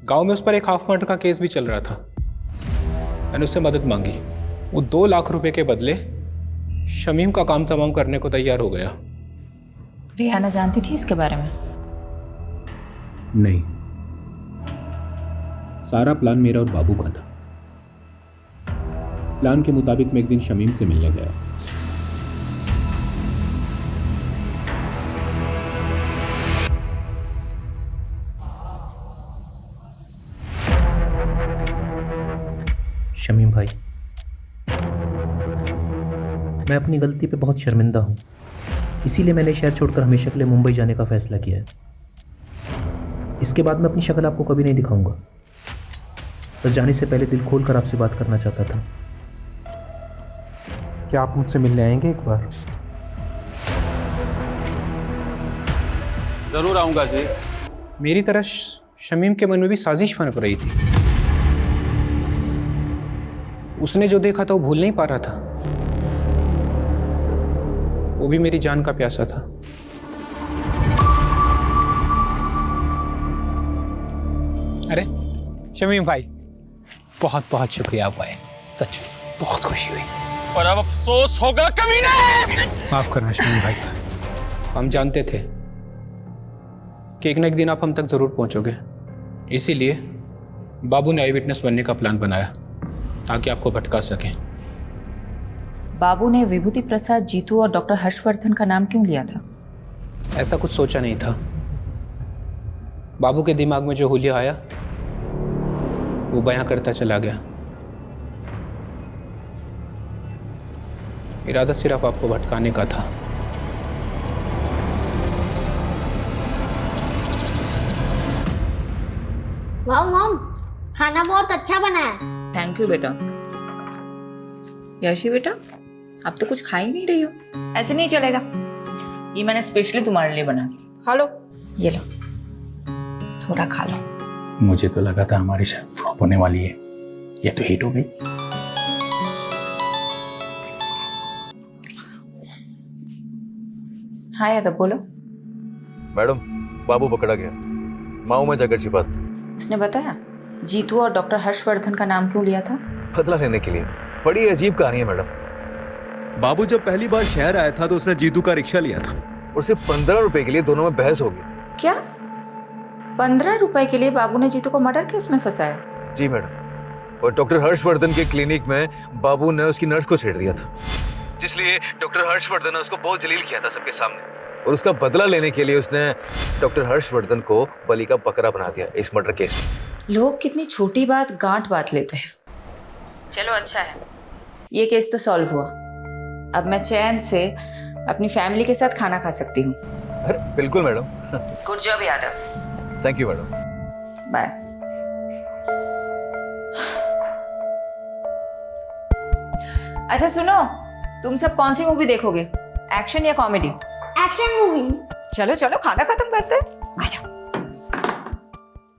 गांव में उस पर एक हाफ मर्डर का केस भी चल रहा था। मैंने उससे मदद मांगी। वो 2 लाख रुपए के बदले शमीम का काम तमाम करने को तैयार हो गया। रेहाना जानती थी इसके बारे में? नहीं, सारा प्लान मेरा और बाबू का था। प्लान के मुताबिक मैं एक दिन शमीम से मिलने गया। शमीम भाई, मैं अपनी गलती पे बहुत शर्मिंदा हूँ, इसीलिए मैंने शहर छोड़कर हमेशा के लिए मुंबई जाने का फैसला किया है। इसके बाद मैं अपनी शक्ल आपको कभी नहीं दिखाऊंगा। बस जाने से पहले दिल खोल कर आपसे बात करना चाहता था। क्या आप मुझसे मिलने आएंगे एक बार? जरूर आऊंगा जी। मेरी तरह शमीम के मन में भी साजिश बन रही थी। उसने जो देखा था वो भूल नहीं पा रहा था। वो भी मेरी जान का प्यासा था। अरे शमीम भाई, बहुत बहुत शुक्रिया आप आए, सच में बहुत खुशी हुई। और अब अफसोस होगा कमीने। माफ करना शमीम भाई, हम जानते थे कि एक न एक दिन आप हम तक जरूर पहुंचोगे, इसीलिए बाबू ने आई विटनेस बनने का प्लान बनाया ताकि आपको भटका सकें। बाबू ने विभूति प्रसाद, जीतू और डॉक्टर हर्षवर्धन का नाम क्यों लिया था? ऐसा कुछ सोचा नहीं था। बाबू के दिमाग में जो हुलिया आया वो बयां करता चला गया। इरादा सिर्फ आपको भटकाने का था। वाह मॉम, खाना बहुत अच्छा बना है। थैंक यू बेटा। यशी बेटा, अब तो कुछ खा ही नहीं रही हो। ऐसे नहीं चलेगा, ये मैंने स्पेशली तुम्हारे लिए बना। खा लो, ये लो, थोड़ा खा लो। मुझे तो लगा था हमारी शायद फ्लॉप होने वाली है, ये तो हिट हो गई। हाँ यादव, बोलो। मैडम, बाबू पकड़ा गया, माऊ में जाकर छिपा था। उसने बताया जीतू और डॉक्टर हर्षवर्धन का नाम क्यों लिया था? बदला लेने के लिए। बड़ी अजीब कहानी है मैडम। बाबू जब पहली बार शहर आया था तो उसने जीतू का रिक्शा लिया था और सिर्फ 15 रुपए के लिए दोनों में बहस हो गई। क्या 15 रुपए के लिए बाबू ने जीतू को मर्डर केस में फंसाया? जी मैडम, और डॉक्टर हर्षवर्धन के क्लिनिक में बाबू ने उसकी नर्स को छेड़ दिया था, जिसलिए डॉक्टर हर्षवर्धन ने उसको बहुत जलील किया था सबके सामने, और उसका बदला लेने के लिए उसने डॉक्टर हर्षवर्धन को बलि का बकरा बना दिया इस मर्डर केस में। लोग कितनी छोटी बात गांठ बात लेते हैं। चलो अच्छा है, ये केस तो सॉल्व हुआ। अब मैं चैन से अपनी फैमिली के साथ खाना खा सकती हूँ। अरे बिल्कुल madam. Good job Yadav. Thank you madam. Bye. अच्छा सुनो, तुम सब कौन सी मूवी देखोगे, एक्शन या कॉमेडी? Action movie. चलो चलो, खाना खत्म करते हैं, आ जाओ।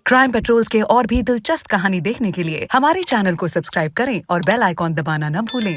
क्राइम पेट्रोल्स के और भी दिलचस्प कहानी देखने के लिए हमारे चैनल को सब्सक्राइब करें और बेल आइकॉन दबाना न भूलें।